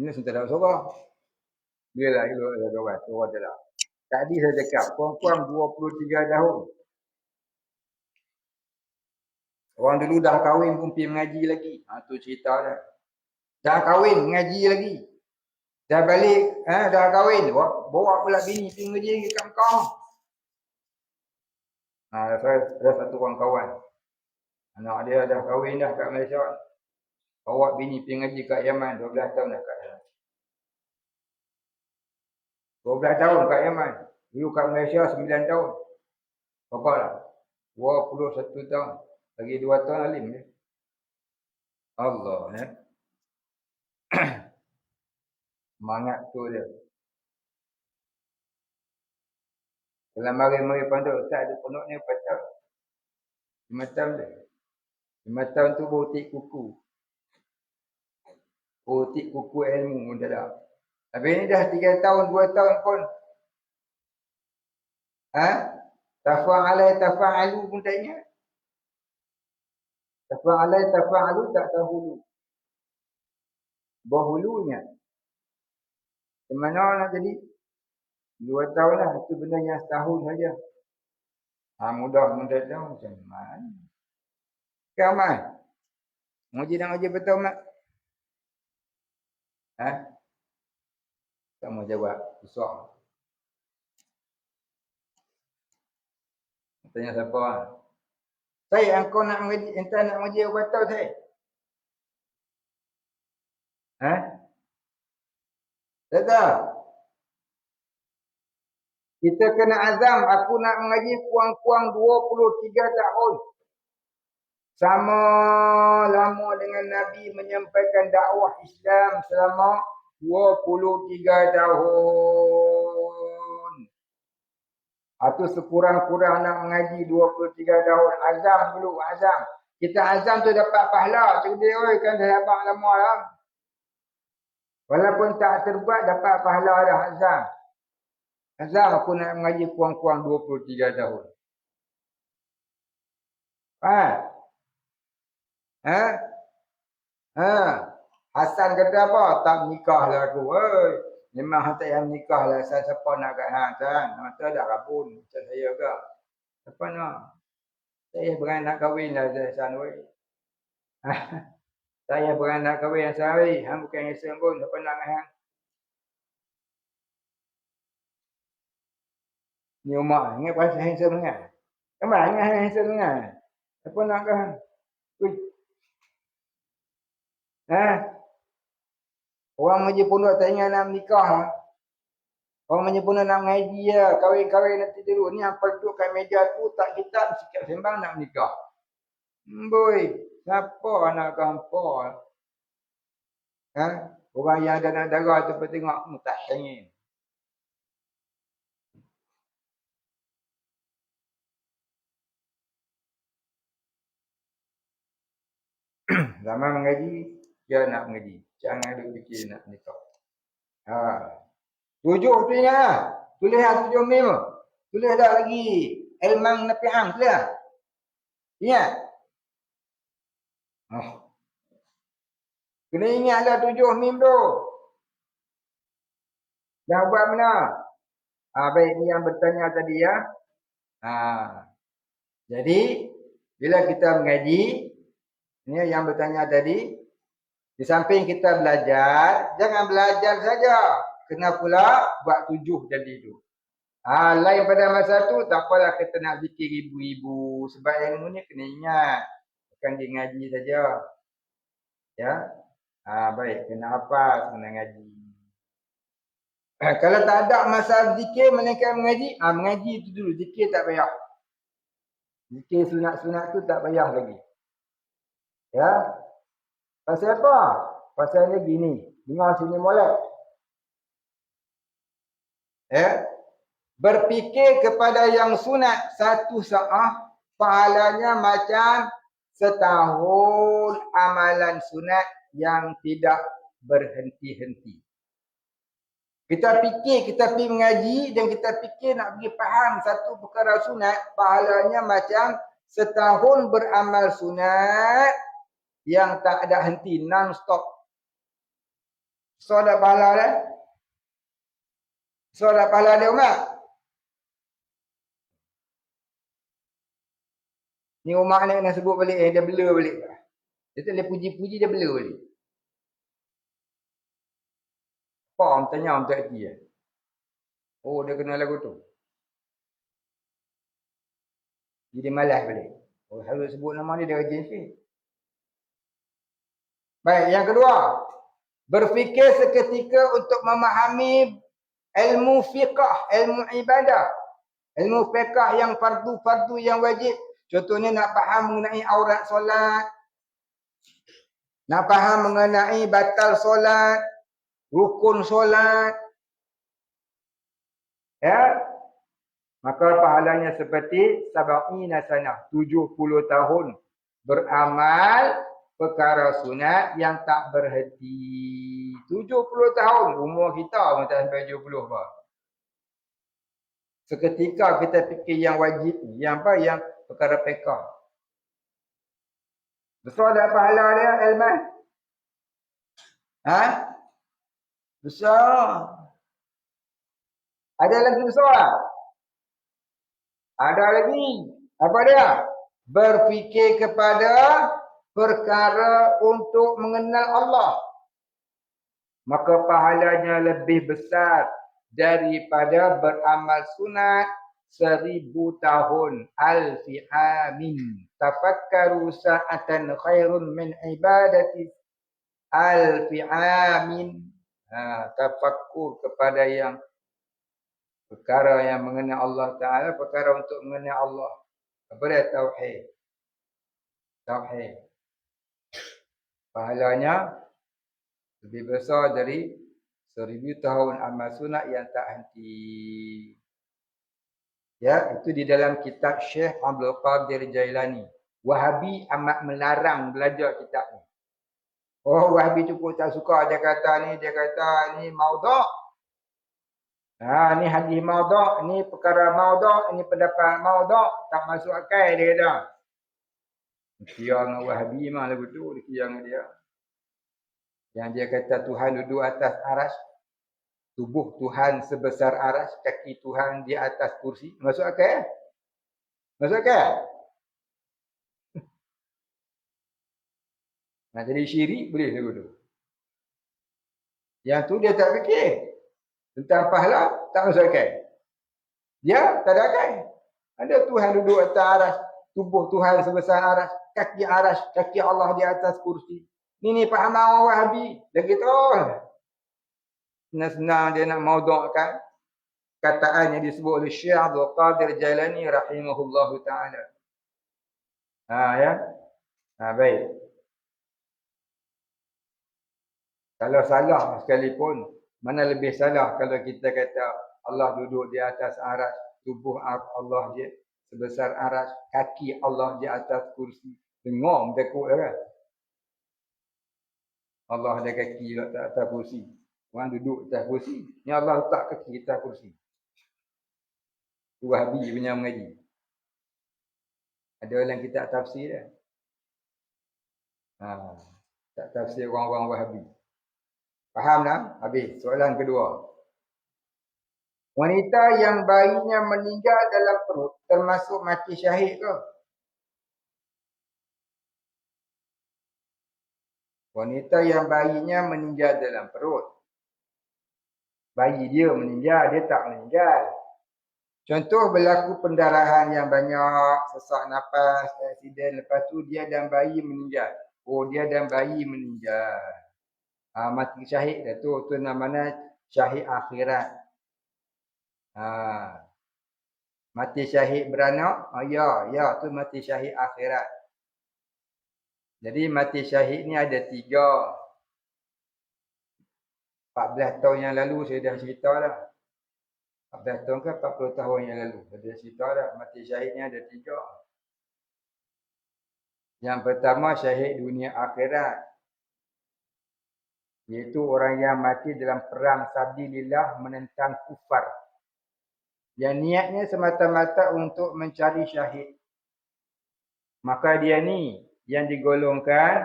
Ini sudah tak sorang. Dia lah itu ada kawan. Sorang dia lah. Tadi saya cakap, perempuan 23 tahun. Orang dulu dah kahwin pun pergi mengaji lagi. Tu cerita dah. Dah kahwin, mengaji lagi. Dah balik, dah kahwin. Bawa pula bini pergi mengaji lagi kat Mekah. Saya ada satu orang kawan. Anak dia dah kahwin dah kat Malaysia. Bawa bini pergi ngaji kat Yaman. 12 tahun dah kat Yaman. 12 tahun kat Yaman. Dulu kat Malaysia 9 tahun. Berapa lah? 21 tahun. Lagi 2 tahun alim dia. Allah ya. Semangat tu dia. Kalau mari-mari pandai ustaz di pondok ni patut. 5 tahun dia. 5 tahun tu butik kuku. Butik kuku ilmu pun tak ada. Habis ni dah 3 tahun, 2 tahun pun. Tafa'alai tafa'alu pun tak ingat. Tafa'alai tafa'alu tak tahu. Bahulunya. Di mana nak jadi? 2 tahun lah. Itu benda yang setahun saja. Mudah-mudah tahu macam mana. Kaman. Ngaji nak ngaji betul mak? Tak mau jawab. Susah. Tanya siapa? Saya engkau nak ngaji, entah nak ngaji apa tahu saya? Tak tahu. Kita kena azam, aku nak mengaji kurang-kurang 23 tahun. Sama lama dengan Nabi menyampaikan dakwah Islam selama 23 tahun. Atau sekurang-kurang nak mengaji 23 tahun. Azam dulu, azam. Kita azam tu dapat pahala. Cik dia, kan dah dapat lama lah. Walaupun tak terbuat, dapat pahala dah azam. Azam aku nak mengaji kurang-kurang 23 tahun. Hasan kata apa? Tak nikah lah aku. Memang hantar yang nikah lah. Siapa nak kat Hasan? Mata dah rabun. Macam saya ke? Siapa nak? Saya beranak kahwin lah Hasan. Saya beranak kahwin Hasan. Han bukan Hasan pun. Siapa nak kat Han? Ni umat. Ingat pasal Hasan dengar? Kemana ingat Hasan dengar? Siapa nak kat Han? Orang mengaji pondok tak ingat nak menikah. Orang mengaji pondok nak mengaji ya. Kahwin-kahwin nanti dulu. Ni apa duduk kat meja tu tak kitab sikap sembang nak menikah. Boy, siapa anak kampung? Orang yang ada anak darah tu pun tengok mutakhingin. Zaman mengaji, dia nak mengaji. Jangan duk fikir nak nikah. 7 tu ingat. Tulis lah 7 mim. Tulis dah lagi. Ilmang nafi'ang. Tulis lah. Ingat. Kena ingatlah 7 mim tu. Dah buat mana? Baik ni yang bertanya tadi ya. Jadi, bila kita mengaji, ni yang bertanya tadi, di samping kita belajar, jangan belajar saja. Kena pula buat 7 jadi tu. Lain pada masa tu tak apalah kita nak zikir ribu-ribu. Sebab ilmu ni kena ingat. Bukan dia ngaji saja. Ya. Baik. Kena hafal, kena ngaji. Kalau tak ada masa zikir, melainkan mengaji. Mengaji tu dulu. Zikir tak payah. Zikir sunat-sunat tu tak payah lagi. Ya. Pasal apa? Pasal ni gini. Dengar sini molek. Ya. Berfikir kepada yang sunat satu saat, pahalanya macam setahun amalan sunat yang tidak berhenti-henti. Kita fikir, kita pergi mengaji dan kita fikir nak pergi faham satu perkara sunat, pahalanya macam setahun beramal sunat yang tak ada henti, non-stop. So ada pahala dah? So ada pahala dia umat? Ni umat ni kena sebut balik, dia blur balik. Dia tak boleh puji-puji, dia blur balik. Apa orang tanya orang tak erti ya? Oh, dia kenal lagu tu. Jadi malas balik. Oh, harus sebut nama dia rajin sikit. Baik, yang kedua. Berfikir seketika untuk memahami ilmu fiqah, ilmu ibadah. Ilmu fiqah yang fardu-fardu yang wajib. Contohnya nak faham mengenai aurat solat. Nak faham mengenai batal solat. Rukun solat. Ya. Maka pahalanya seperti sab'ina sanah. 70 tahun. Beramal perkara sunat yang tak berhenti. 70 tahun. Umur kita pun tak sampai 70 apa. Seketika kita fikir yang wajib. Yang apa? Yang perkara fiqah. Besar tak pahala dia, Elman? Besar. Ada lagi besar? Ada lagi. Apa dia? Berfikir kepada perkara untuk mengenal Allah. Maka pahalanya lebih besar daripada beramal sunat 1000 tahun. Alfi amin. Tafakkaru sa'atan khairun min ibadati alfi amin. Tafakkur kepada yang perkara yang mengenal Allah Ta'ala. Perkara untuk mengenal Allah. Apa dia? Tauhid. Tauhid. Pahalanya lebih besar dari 1000 tahun amal sunat yang tak henti. Ya, itu di dalam kitab Syekh Abdul Qadir Jailani. Wahabi amat melarang belajar kitab ni. Oh, Wahabi cukup tak suka dia kata ni maudhu'. Ni hadis maudhu', ni perkara maudhu', ni pendapat maudhu', tak masuk akal dia kata. Kira dengan Wahabi mah lagu tu, kira dengan dia. Yang dia kata Tuhan duduk atas aras. Tubuh Tuhan sebesar aras. Kaki Tuhan di atas kursi. Masuk akal? Masuk akal? Nak jadi syirik boleh lagu tu. Yang tu dia tak fikir. Tentang pahala tak masuk akal. Dia tak ada akal. Ada Tuhan duduk atas aras. Tubuh Tuhan sebesar aras. Kaki aras. Kaki Allah di atas kursi. Ini faham orang Wahabi. Lagi terus. Senang-senang dia nak maudhu'kan kataan yang disebut oleh Syekh Abdul Qadir Jailani rahimahullahu ta'ala. Ya. Baik. Kalau salah sekalipun, mana lebih salah kalau kita kata Allah duduk di atas aras, tubuh Allah dia sebesar aras, kaki Allah di atas kursi. Dengar takut kan? Allah ada kaki letak atas kursi. Orang duduk atas kursi. Ni Allah letak kaki atas kursi. Tu Wahabi punya mengaji. Ada dalam kitab tafsir dia. Tak tafsir orang-orang Wahabi. Faham tak? Habis. Soalan kedua. Wanita yang bayinya meninggal dalam perut termasuk mati syahid ke? Wanita yang bayinya meninggal dalam perut. Bayi dia meninggal, dia tak meninggal. Contoh berlaku pendarahan yang banyak, sesak nafas, aksiden, lepas tu dia dan bayi meninggal. Oh, dia dan bayi meninggal. Mati syahid dah tu. Tu namanya syahid akhirat. Mati syahid beranak. Ya, tu mati syahid akhirat. Jadi mati syahid ni ada 3. 14 tahun yang lalu saya dah cerita dah. 14 tahun ke 40 tahun yang lalu. Saya dah cerita dah. Mati syahid ni ada 3. Yang pertama syahid dunia akhirat. Iaitu orang yang mati dalam perang sabilillah menentang kufar. Yang niatnya semata-mata untuk mencari syahid. Maka dia ni yang digolongkan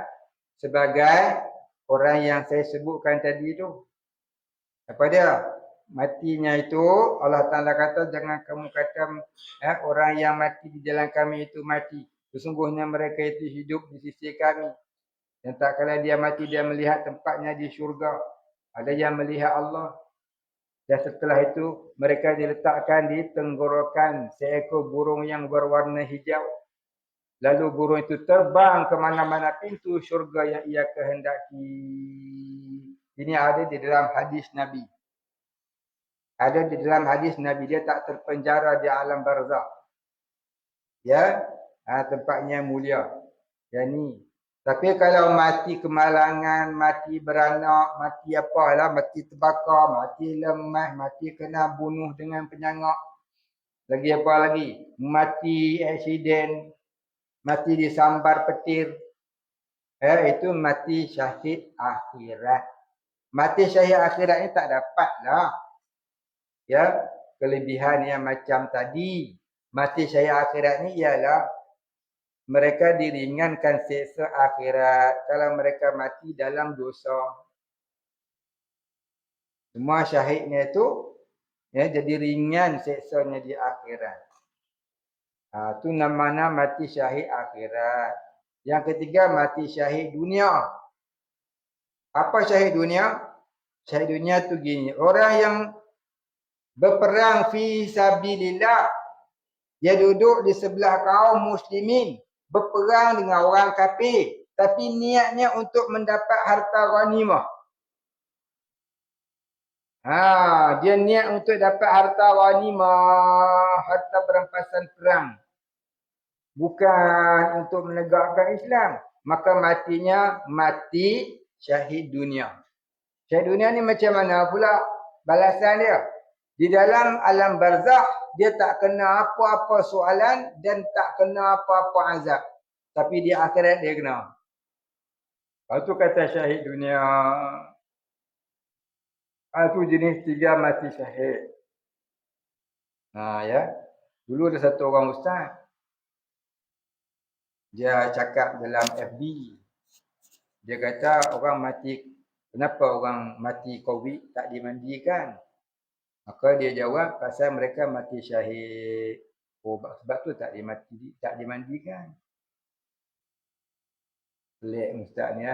sebagai orang yang saya sebutkan tadi tu. Apa dia? Matinya itu Allah Ta'ala kata jangan kamu kata orang yang mati di jalan kami itu mati. Sesungguhnya mereka itu hidup di sisi kami. Dan tak kala dia mati dia melihat tempatnya di syurga. Ada yang melihat Allah. Dan setelah itu mereka diletakkan di tenggorokan seekor burung yang berwarna hijau. Lalu burung itu terbang ke mana-mana pintu syurga yang ia kehendaki. Ini ada di dalam hadis Nabi. Ada di dalam hadis Nabi, dia tak terpenjara di alam barzakh. Ya, tempatnya mulia. Yang ni. Tapi kalau mati kemalangan, mati beranak, mati apalah, mati terbakar, mati lemah, mati kena bunuh dengan penyangak. Lagi apa lagi? Mati aksiden, mati disambar petir. Itu mati syahid akhirat. Mati syahid akhirat ni tak dapat lah. Ya, kelebihan yang macam tadi. Mati syahid akhirat ni ialah mereka diringankan siksa akhirat kalau mereka mati dalam dosa. Semua syahidnya itu jadi ringan siksanya di akhirat. Itu namanya mati syahid akhirat. Yang ketiga mati syahid dunia. Apa syahid dunia? Syahid dunia tu gini, orang yang berperang fi sabilillah, dia duduk di sebelah kaum muslimin, berperang dengan orang kafir, tapi niatnya untuk mendapat harta ghanimah. Dia niat untuk dapat harta ghanimah, harta perampasan perang. Bukan untuk menegakkan Islam. Maka matinya mati syahid dunia. Syahid dunia ni macam mana pula balasan dia? Di dalam alam barzakh, dia tak kena apa-apa soalan dan tak kena apa-apa azab. Tapi di akhirat dia kena. Lepas tu kata syahid dunia. Itu jenis 3 mati syahid. Ya. Dulu ada satu orang ustaz. Dia cakap dalam FB. Dia kata orang mati, kenapa orang mati COVID tak dimandikan? Maka dia jawab pasal mereka mati syahid. Sebab tu tak dimandikan. Pelik ustaz ni .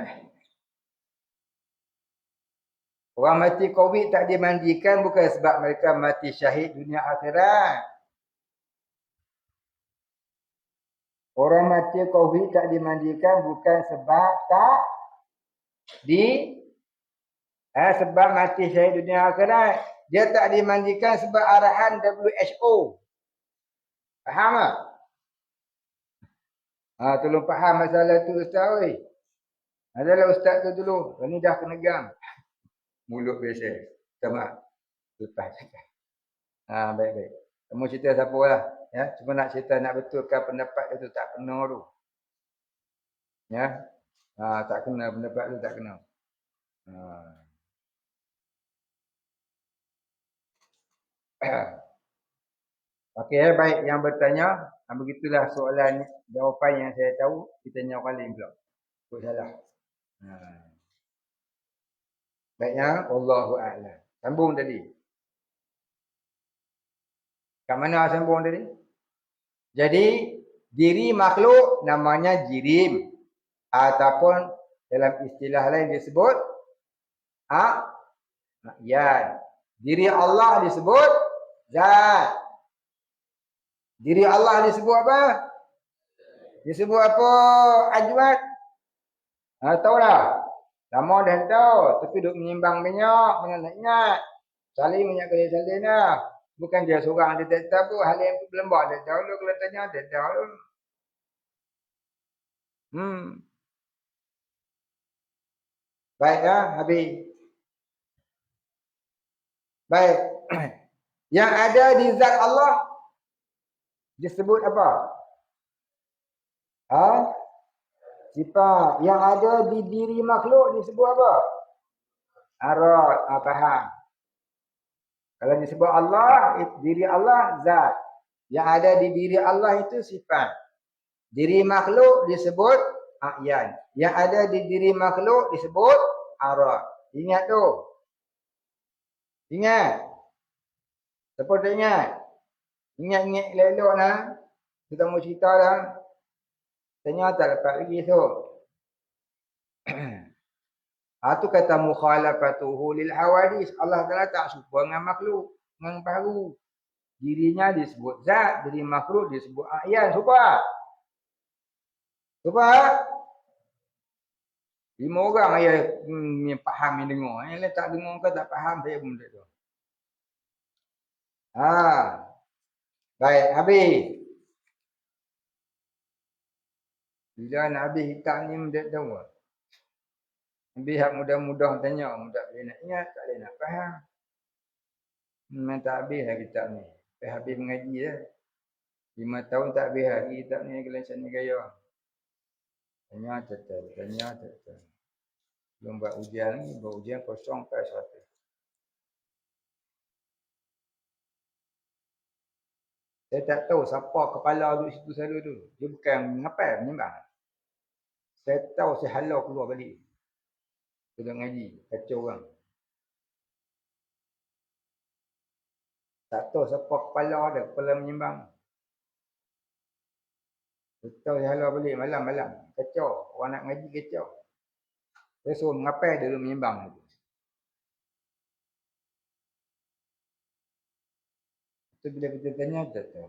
Orang mati COVID tak dimandikan bukan sebab mereka mati syahid dunia akhirat. Orang mati COVID tak dimandikan bukan sebab sebab mati syahid dunia akhirat. Dia tak dimandikan sebab arahan WHO. Faham tak? Tolong faham masalah tu ustaz. Adalah ustaz tu dulu. Ini dah kena gam. Mulut biasa. Sama. Lepas. Baik-baik. Kamu cerita siapa lah. Ya, cuma nak cerita nak betulkan pendapat itu tak kena tu. Ya. Tak kena pendapat tu tak kena. Okey, baik yang bertanya, begitulah soalan jawapan yang saya tahu, kita tanya orang lain pula. Kok salah. Baiknya, wallahu a'lam. Sambung tadi. Kat mana sambung tadi? Jadi, diri makhluk namanya jirim. Ataupun dalam istilah lain disebut yan. Diri Allah disebut zat. Diri Allah disebut apa? Disebut apa? Ajwad. Tahu tak? Lama dah tahu. Tapi duk menyimbang minyak. Ingat. Saling minyak kali salin lah. Bukan dia seorang dia tak tahu. Hal yang lembak dia tahu. Kalau tanya dia tahu. Baik lah. Habis. Baik. Yang ada di zat Allah disebut apa? Sifat. Yang ada di diri makhluk disebut apa? Arad. Faham. Kalau disebut Allah, diri Allah zat. Yang ada di diri Allah itu sifat. Diri makhluk disebut a'yan. Yang ada di diri makhluk disebut arad. Ingat tu. Ingat. Siapa tak ingat? Ingat-ingat elok-elok lah. Kita mau cerita lah. Tanya tak dapat lagi tu. Itu kata mukhalafatuhu lil hawadis. Allah Ta'ala tak suka dengan makhluk. Dengan baru. Dirinya disebut zat. Diri makhluk disebut a'yan. Suka? Suka? 5 orang yang faham yang dengar. Yang tak dengar ke tak faham saya pun tak tahu. Baik, habis. Bila nak habis hitam ni tak tahu. Habis hak mudah-mudah tanya, mudah boleh nak ingat, tak boleh nak faham. Memang tak habis lah kitab ni. Habis mengaji lah. 5 tahun tak habis lagi kitab ni macam ni gaya. Tanya tetap. Belum buat ujian ni, buat ujian kosong ke 100. Saya tak tahu siapa kepala duduk situ selalu tu. Dia bukan ngapai menyembang. Saya tahu saya halau keluar balik. Sudah ngaji, kacau orang. Tak tahu siapa kepala ada, kepala menyembang. Saya tahu saya halau balik malam-malam. Kacau, orang nak ngaji kacau. Saya suruh mengapai dia duduk menyembang. Itu bila kita tanya, tak tahu.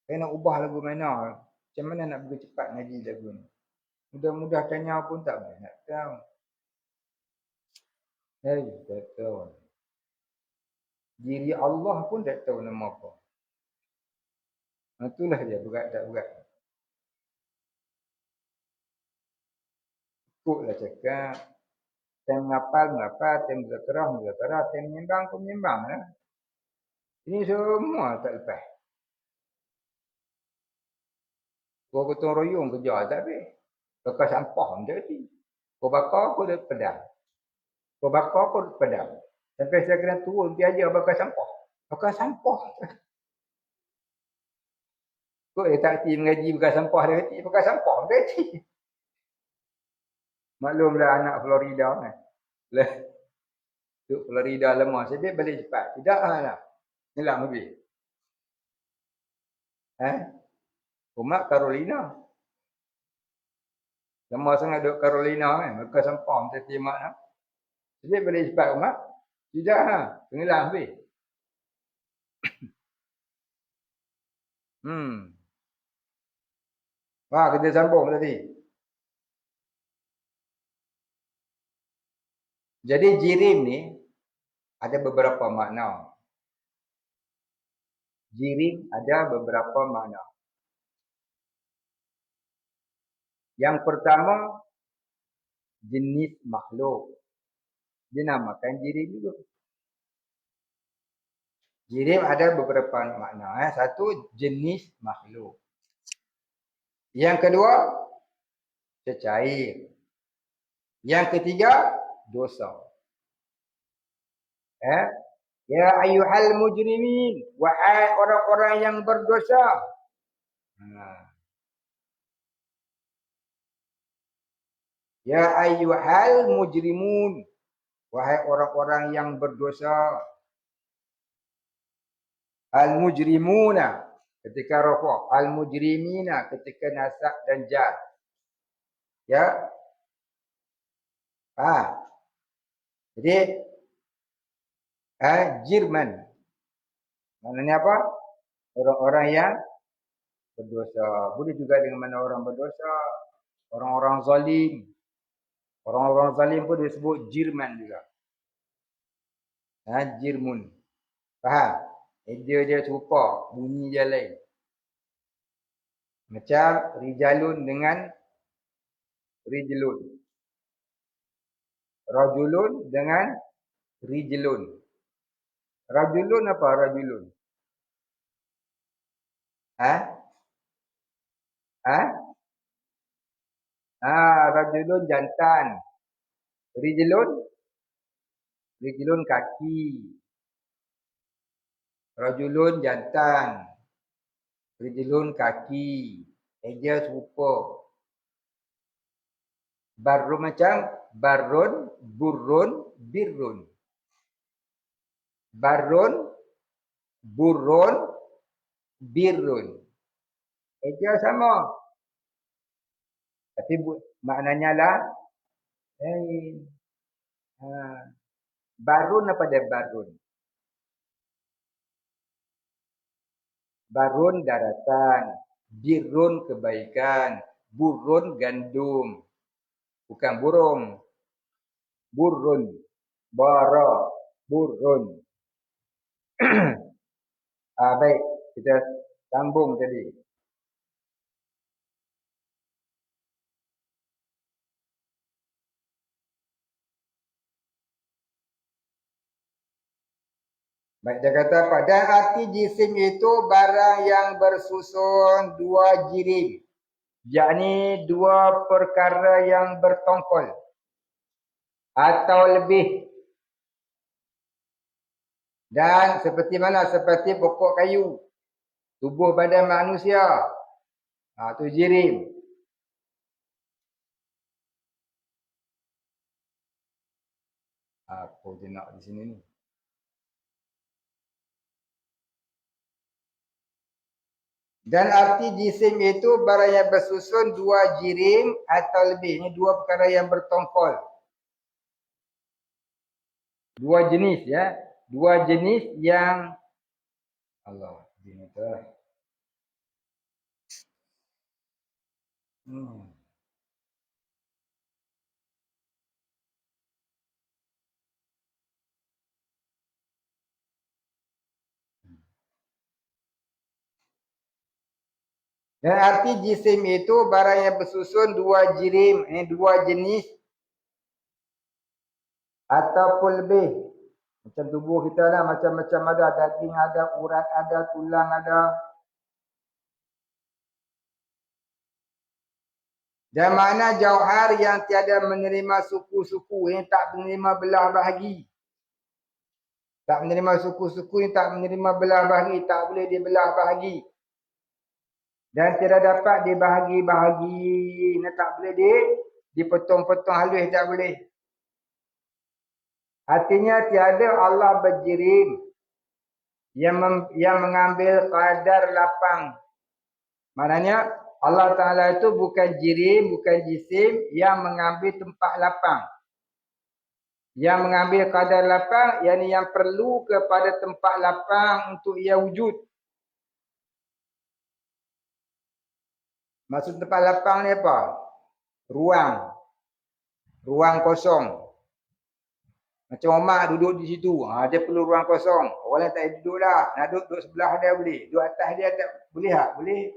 Saya nak ubah lagu mana? Macam mana nak pergi cepat ngaji lagu ni? Mudah-mudah tanya pun tak boleh nak tahu. Tak tahu. Diri Allah pun tak tahu nama apa. Itulah dia, berat tak berat. Ikutlah cakap. Time ngapal, time berzakarah, time menyembang pun menyembang lah. Ini semua tak lepas. Kau gotong royong kerja tak habis. Bakar sampah pun tak habis. Kau bakar, kau dah pedang. Kau bakar, kau dah pedang. Sampai saya kena turun, dia ajar bakar sampah. Bakar sampah. Kau dia tak hati mengaji bakar sampah, dia hati bakar sampah, dia hati. Maklumlah anak Florida kan. Duduk Florida lama, saya balik cepat. Tidak lah. Nyelam habis. Umat Carolina. Lama sangat duduk Carolina kan. Bakar sampah, tak hati mak lah. Saya balik cepat umat. Tidak lah. Tenggelam habis. Wah, kita sambung tadi. Jadi jirim ni ada beberapa makna. Jirim ada beberapa makna. Yang pertama, jenis makhluk. Dinamakan jirim juga. Jirim ada beberapa makna. Satu, jenis makhluk. Yang kedua, cecair. Yang ketiga, dosa. Ya ayyuhal mujrimin. Wahai orang-orang yang berdosa. Ya ayyuhal mujrimun. Wahai orang-orang yang berdosa. Al-mujrimuna ketika rafa'. Al-mujrimina ketika nasab dan jar. Ya. Jadi jirman. Maknanya apa? Orang-orang yang berdosa. Boleh juga dengan mana orang berdosa. Orang-orang zalim. Orang-orang zalim pun disebut jirman juga. Jirmun. Faham? Dia serupa. Bunyi dia lain. Macam rijalun dengan rijlun. Rajulun dengan rijlun. Rajulun apa rajulun? Rajulun jantan. Rijlun kaki. Rajulun jantan. Rijlun kaki. Dia serupa. Barun macam barun, burun, birrun. Barun, burun, birrun. Dia sama. Tapi maknanya lah barun apa dia barun? Barun daratan, birrun kebaikan, burun gandum. Bukan burung. Burun. Bara. Burun. Baik. Kita sambung tadi. Baik, dia kata apa? Dan arti jisim itu barang yang bersusun dua jirim. Yakni dua perkara yang bertongkol. Atau lebih. Dan seperti mana? Seperti pokok kayu. Tubuh badan manusia. Itu jirim. Apa dia nak di sini ni? Dan arti jisim itu barang yang bersusun dua jirim atau lebih. Ini dua perkara yang bertongkol. Dua jenis ya. Dua jenis yang Allah ini tu. Dan arti jisim itu barang yang bersusun dua jirim. Ini dua jenis ataupun lebih. Macam tubuh kita lah. Macam-macam ada. Daging ada, urat ada, tulang ada. Dan mana jauhar yang tiada menerima suku-suku. Yang tak menerima belah bahagi. Tak menerima suku-suku yang tak menerima belah bahagi. Tak boleh dibelah bahagi. Dan tidak dapat dibahagi-bahagi. Tak boleh dipotong-potong halus. Tak boleh. Artinya tiada Allah berjirim. Yang mengambil kadar lapang. Maknanya Allah Ta'ala itu bukan jirim, bukan jisim. Yang mengambil tempat lapang. Yang mengambil kadar lapang. Yang perlu kepada tempat lapang untuk ia wujud. Maksud tempat lapang ni apa? Ruang. Ruang kosong. Macam Omar duduk di situ. Dia perlu ruang kosong. Orang lain tak duduk dah. Nak duduk sebelah dia boleh. Duduk atas dia tak boleh tak? Boleh.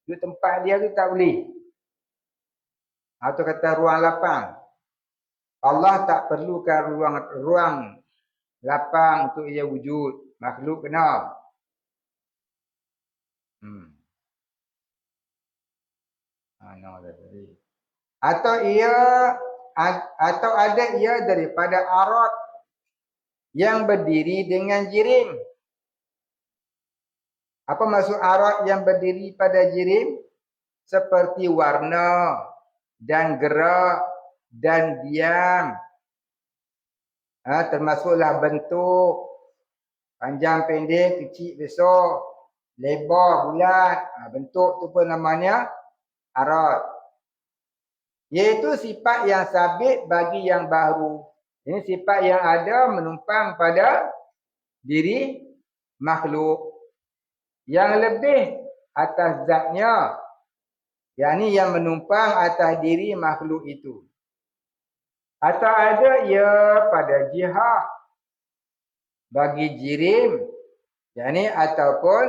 Duduk tempat dia tu tak boleh. Itu kata ruang lapang. Allah tak perlukan ruang lapang untuk ia wujud. Makhluk kena. Atau ada ia daripada arad yang berdiri dengan jirim. Apa maksud arad yang berdiri pada jirim? Seperti warna dan gerak dan diam. Termasuklah bentuk. Panjang, pendek, kecil, besar, lebar, bulat. Bentuk tu pun namanya arad. Iaitu sifat yang sabit bagi yang baru. Ini sifat yang ada menumpang pada diri makhluk. Yang lebih atas zatnya. Yang yang menumpang atas diri makhluk itu. Atau ada ia pada jihad bagi jirim. Ataupun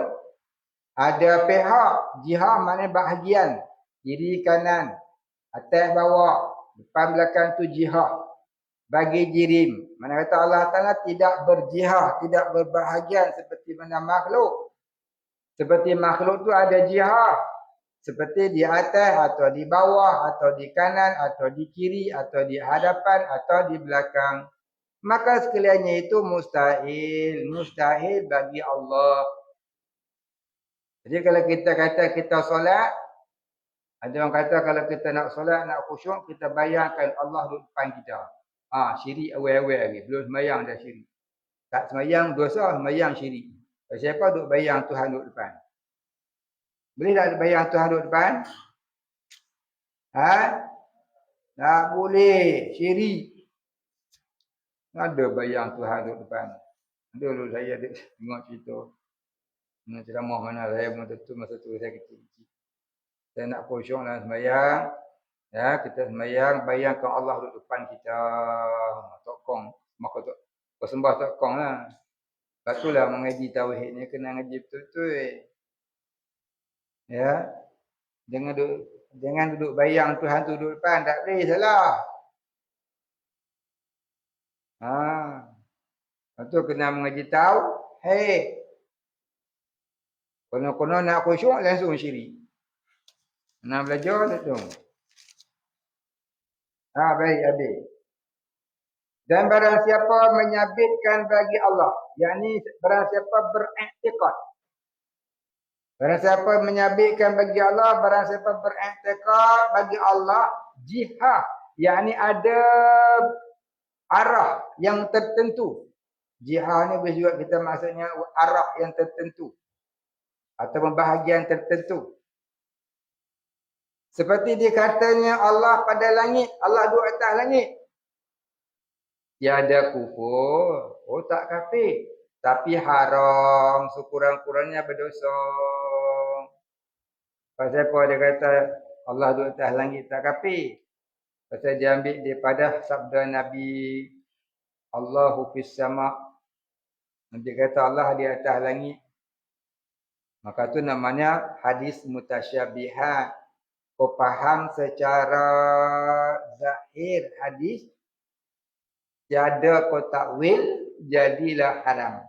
ada pihak. Jihad maknanya bahagian. Kiri kanan. Atas bawah. Depan belakang tu jihad. Bagi jirim. Mana kata Allah Ta'ala tidak berjihad. Tidak berbahagian seperti mana makhluk. Seperti makhluk tu ada jihad. Seperti di atas atau di bawah atau di kanan atau di kiri atau di hadapan atau di belakang. Maka sekaliannya itu mustahil. Mustahil bagi Allah. Jadi kalau kita kata kita solat. Ada orang kata kalau kita nak solat, nak khusyuk, kita bayangkan Allah duduk depan kita. Syirik awal-awal lagi. Belum semayang dah syirik. Tak semayang dosa, semayang syirik. Siapa duduk bayang Tuhan duduk depan? Boleh tak bayang Tuhan duduk depan? Tak boleh. Syirik. Ada bayang Tuhan duduk depan. Dulu saya tengok cerita. Ceramah mana saya pun tentu masa tu saya kecil-kecil. Saya nak khusyuk dalam semayang. Ya, kita semayang. Bayangkan Allah duduk depan kita. Tokong. Maka kau sembah tokong lah. Lepas tu lah mengaji tauhid ni kena ngaji betul-betul. Ya. Jangan duduk bayang Tuhan tu duduk depan. Tak boleh salah. Lepas tu kena mengaji tahu. Kono-kono nak khusyuk langsung syirik. Nak belajar tu. Baik habis. Dan barang siapa menyabitkan bagi Allah. Yakni barang siapa beriktikad. Barang siapa menyabitkan bagi Allah. Barang siapa beriktikad bagi Allah. Jihad. Yakni ada arah yang tertentu. Jihad ni boleh juga kita maksudnya arah yang tertentu. Atau bahagian tertentu. Seperti dikatanya Allah pada langit. Allah duduk atas langit. Tiada kufur. Tak kafir. Tapi haram. Sekurang-kurangnya berdosa. Pasal apa dia kata Allah duduk atas langit tak kafir? Pasal dia ambil daripada sabda Nabi. Allahu fis sama'. Dia kata Allah di atas langit. Maka tu namanya hadis mutasyabihat. Kau faham secara zahir hadis. Tiada kau takwil, jadilah haram.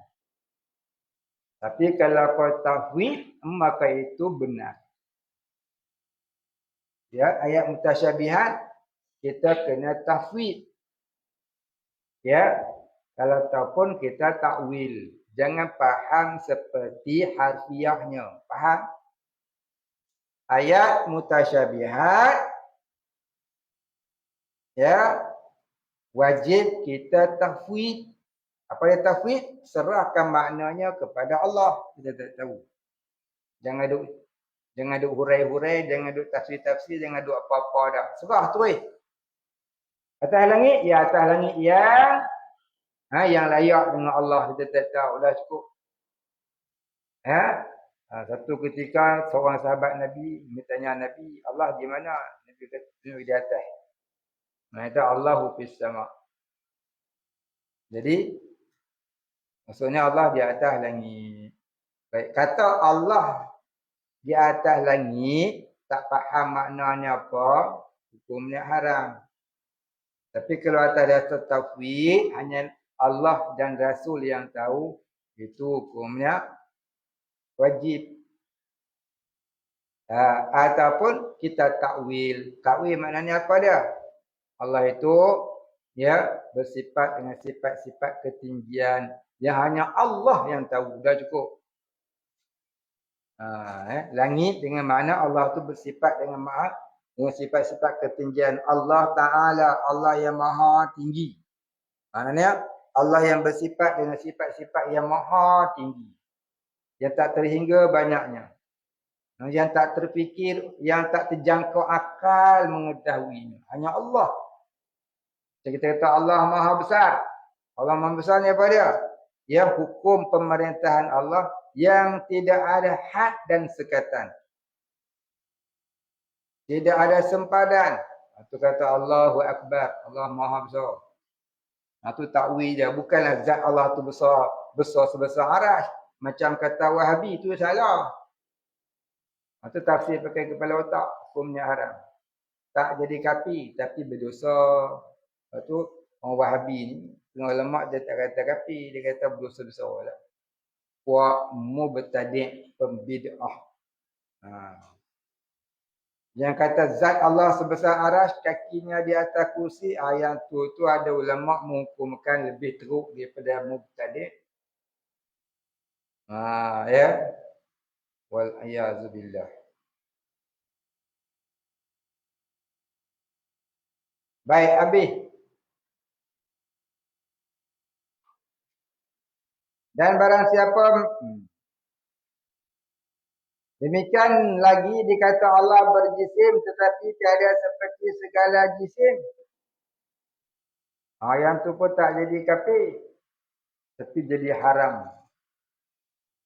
Tapi kalau kau tafwid, maka itu benar. Ya, ayat mutasyabihat, kita kena tafwid. Ya, kalau ataupun kita takwil. Jangan faham seperti harfiahnya. Faham? Ayat mutasyabihat. Ya. Wajib kita tafwid. Apa dia tafwid? Serahkan maknanya kepada Allah. Kita tak tahu. Jangan duk hurai-hurai. Jangan duk tafsir-tafsir. Jangan duk apa-apa dah. Serah terus. Atas langit? Ya atas langit yang layak dengan Allah. Kita tak tahu. Dah cukup. Satu ketika seorang sahabat Nabi bertanya Nabi, Allah di mana? Nabi kata di atas. Kata Allahu fis sama'. Jadi maksudnya Allah di atas langit. Baik, kata Allah di atas langit tak faham maknanya apa, hukumnya haram. Tapi kalau atas dasar tafwid hanya Allah dan Rasul yang tahu, itu hukumnya wajib. Ataupun kita takwil. Takwil maknanya apa dia? Allah itu bersifat dengan sifat-sifat ketinggian yang hanya Allah yang tahu. Dah cukup. Langit dengan makna Allah tu bersifat dengan sifat-sifat ketinggian Allah Ta'ala. Allah yang maha tinggi. Maknanya Allah yang bersifat dengan sifat-sifat yang maha tinggi. Yang tak terhingga banyaknya. Yang tak terfikir, yang tak terjangkau akal mengetahuinya. Hanya Allah. Kita kata Allah maha besar. Allah maha besar ni apa dia? Ya, hukum pemerintahan Allah yang tidak ada had dan sekatan. Tidak ada sempadan. Itu kata Allahu Akbar. Allah Maha Besar. Itu takwil dia. Bukanlah zat Allah tu besar. Besar sebesar arash. Macam kata Wahabi itu salah. Itu tafsir pakai kepala otak. Hukumnya haram. Tak jadi kapi. Tapi berdosa. Lepas tu orang Wahabi ni. Tengah lemak dia tak kata kapi. Dia kata berdosa besar lah. Wa mubtadi' pembid'ah. Yang kata zat Allah sebesar arash, kakinya di atas kursi, yang tu ada ulama menghukumkan lebih teruk daripada mubtadi'. Ya. Wal iyazubillah. Baik, habis. Dan barang siapa demikian lagi dikata Allah berjisim tetapi tiada seperti segala jisim. Yang tu pun tak jadi kafir. Tapi jadi haram.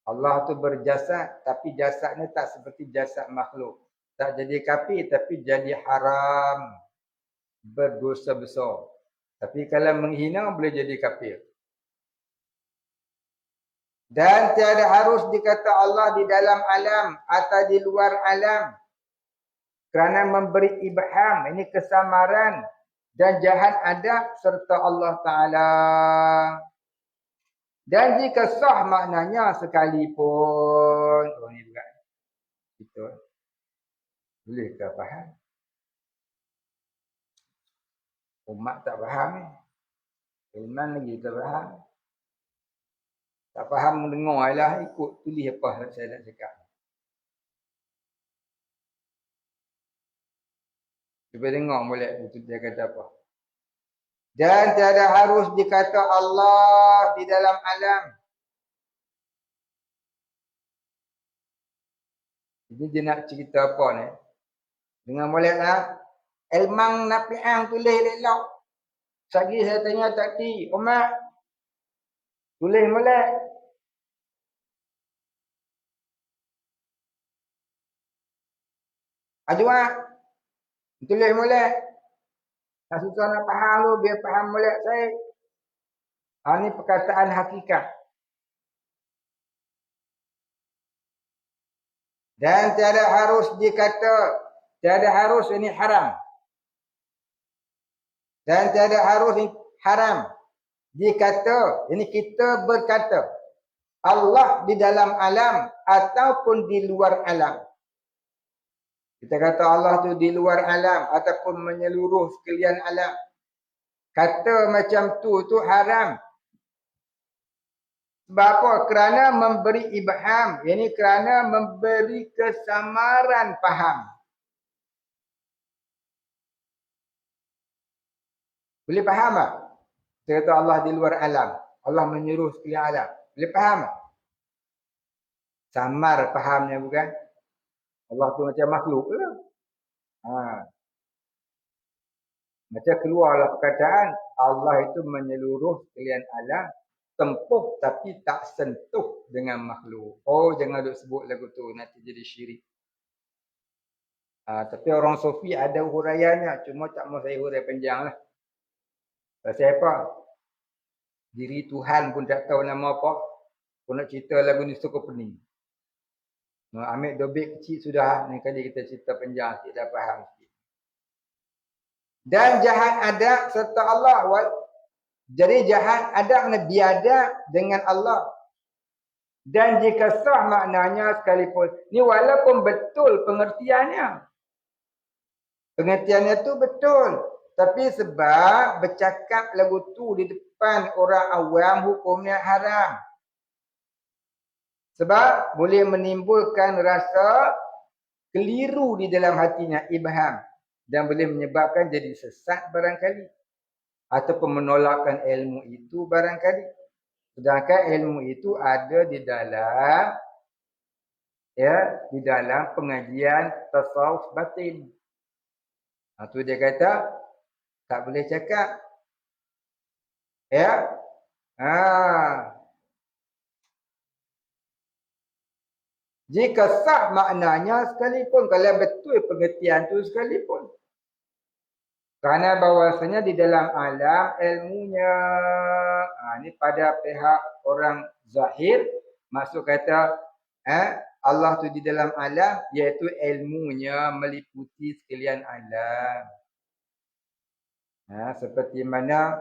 Allah tu berjasad tapi jasadnya tak seperti jasad makhluk. Tak jadi kafir tapi jadi haram. Berdosa besar. Tapi kalau menghina boleh jadi kafir. Dan tiada harus dikata Allah di dalam alam atau di luar alam. Kerana memberi ibham, ini kesamaran dan jahat adab serta Allah Ta'ala. Dan jika sah maknanya sekalipun. Oh ni juga. Betul. Boleh ke faham? Umat tak faham ni. Ilman lagi tak faham. Tak faham mendengar lah. Ikut tulis apa saya nak cakap. Cuba tengok boleh. Itu dia kata apa. Dan tiada harus dikata Allah di dalam alam. Jadi dia nak cerita apa ni? Dengan boleh lah. Elmang napi'ang tulis elok. Sagi saya tanya tadi. Umat. Tulis boleh. Adua. Tulis boleh. Tak susah nak faham lu. Biar faham boleh saya. Ini perkataan hakikat. Dan tiada harus dikata. Tiada harus ini haram. Dan tiada harus ini haram. Dikata. Ini kita berkata. Allah di dalam alam. Ataupun di luar alam. Kita kata Allah tu di luar alam. Ataupun menyeluruh sekalian alam. Kata macam tu haram. Sebab apa? Kerana memberi ibham. Ini kerana memberi kesamaran faham. Boleh faham tak? Kita kata Allah di luar alam. Allah menyuruh sekalian alam. Boleh faham tak? Samar fahamnya bukan? Allah tu macam makhluk ke? Macam keluarlah perkataan. Allah itu menyeluruh sekalian alam. Tempuh tapi tak sentuh dengan makhluk. Oh, jangan duk sebut lagu tu. Nanti jadi syirik. Tapi orang Sufi ada huraiannya. Cuma tak mahu saya hurai panjang lah. Pasal apa? Diri Tuhan pun tak tahu nama apa. Kau nak cerita lagu ni suka pening. Ambil dobik kecil sudah. Ni kali kita cerita panjang. Tidak faham sikit. Dan jahat adab serta Allah. Jadi jahat adab biadab dengan Allah. Dan jika sah maknanya sekalipun. Ni walaupun betul pengertiannya. Pengertiannya tu betul. Tapi sebab bercakap lagu tu di depan orang awam hukumnya haram. Sebab boleh menimbulkan rasa keliru di dalam hatinya, ibham. Dan boleh menyebabkan jadi sesat barangkali. Ataupun menolakkan ilmu itu barangkali. Sedangkan ilmu itu ada di dalam di dalam pengajian tasawuf batin. Tu dia kata tak boleh cakap. Ya. Jika sah maknanya sekalipun, kalau betul pengertian tu sekalipun. Kerana bahawasanya di dalam alam ilmunya, ni pada pihak orang zahir, maksud kata Allah tu di dalam alam, iaitu ilmunya meliputi sekalian alam. Seperti mana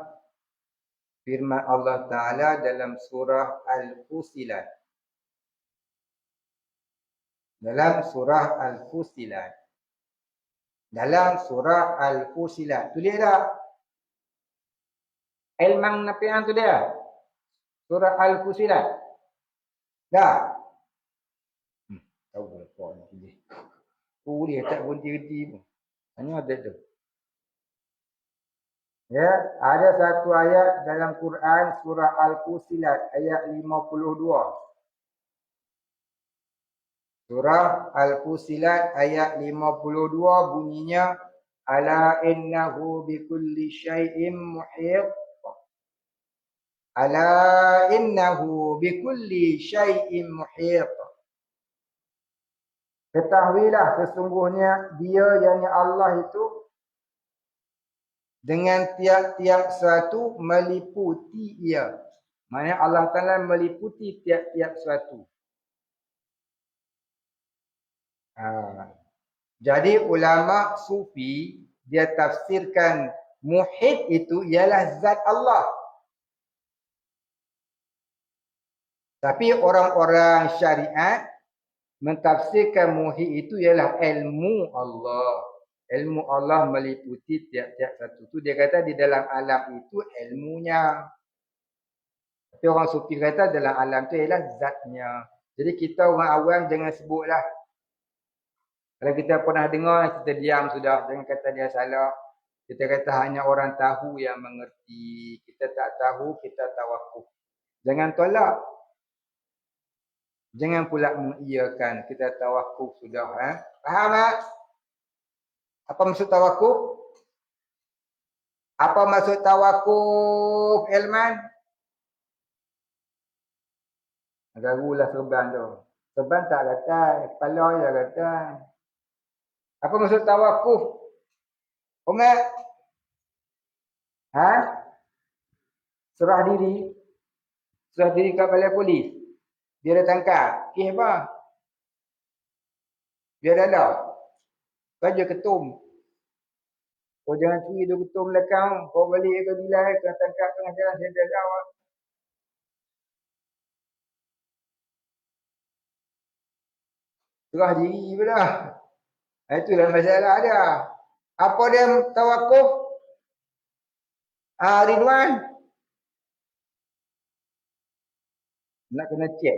firman Allah Ta'ala dalam surah Al-Fusilat. Dalam surah Al-Fusilat. Tulis tak? Ilmang napian tu dia. Surah Al-Fusilat. Dah. Tahu apa ni tulis. Tulis tak berhenti-henti pun. Hanya ada tu. Ya, ada satu ayat dalam Quran surah Al-Fusilat ayat 52. Surah Al-Fusilat ayat 52 bunyinya ala innahu bikulli syai'in muhit. Ala innahu bikulli syai'in muhit. Ketahuilah sesungguhnya dia yakni Allah itu dengan tiap-tiap sesuatu meliputi ia. Maksudnya Allah Ta'ala meliputi tiap-tiap sesuatu. Jadi ulama sufi dia tafsirkan muhit itu ialah zat Allah. Tapi orang-orang syariat mentafsirkan muhit itu ialah ilmu Allah. Ilmu Allah meliputi tiap-tiap satu. Tu dia kata di dalam alam itu ilmunya. Tapi orang sufi kata dalam alam tu ialah zatnya. Jadi kita orang awam jangan sebutlah. Kalau kita pernah dengar, kita diam sudah. Jangan kata dia salah. Kita kata hanya orang tahu yang mengerti. Kita tak tahu, kita tawakuf. Jangan tolak. Jangan pula mengiyakan. Kita tawakuf sudah. Faham tak? Apa maksud tawakuf? Apa maksud tawakuf, Elman? Garulah serban tu. Serban tak kata. Kepala je kata. Apa maksud tawakuf? Umar? Serah diri. Serah diri kat balai polis. Dia dah tangkap. Kes apa? Dia dah dah. Raja ketum. Kau jangan curi dia ketum belakang. Kau balik ke bilai. Kau tangkap tengah jalan. Saya dah jawab. Serah diri pula. Itulah masalah dia. Apa dia tawakuf? Ridwan? Nak kena cek.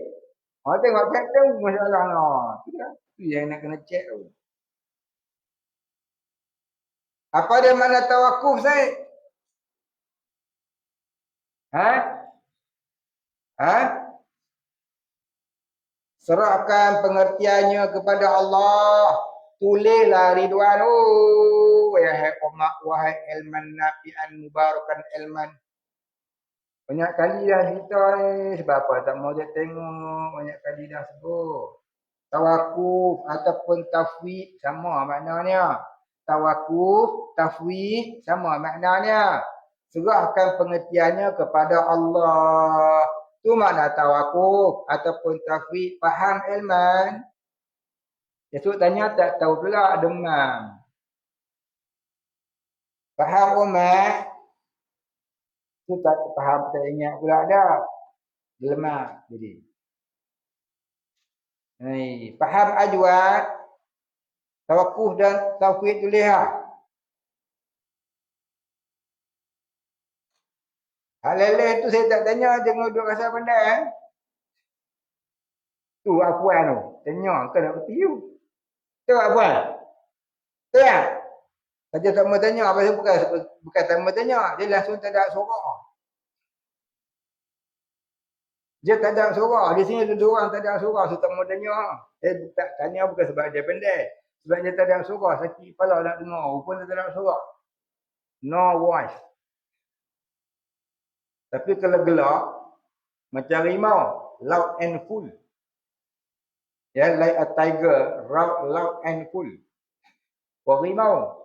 Tengok cek tu masalah lah. Itu yang nak kena cek tu. Apa dia mana tawakuf, Syed? Serahkan pengertiannya kepada Allah. Tulislah Ridwan. Wahai ilman nafi'an mubarakan ilman. Banyak kali dah cerita ni. Sebab apa tak mau dia tengok. Banyak kali dah sebut. Tawakuf ataupun tafwid sama maknanya. Tawakuf, tafwid sama maknanya. Serahkan pengertiannya kepada Allah. Tu makna tawakuf ataupun tafwid. Faham ilman? Esok tanya tak tahu pula demam. Faham Umar? Tu tak faham, tak ingat pula dah. Lemah jadi. Faham Ajwad? Tawakuf dan tafwid tu lihat. Hal-hal tu saya tak tanya, jangan duduk rasa pandai. Tu Afwan tu. Tanya, kau nak berhenti tu. Tu Afwan. Tu ya? Saja tak mau tanya, pasal bukan tak mau tanya. Dia langsung tak ada suara. Dia tak ada suara. Di sini duduk orang tak ada suara, so tak mau tanya. Tak tanya bukan sebab dia pendek. Sebab dia tak ada suara, sakit kepala nak dengar. Rupanya tak ada suara. No voice. Tapi kalau gelak, macam rimau, loud and full. Ya, like a tiger, loud and full. Harimau.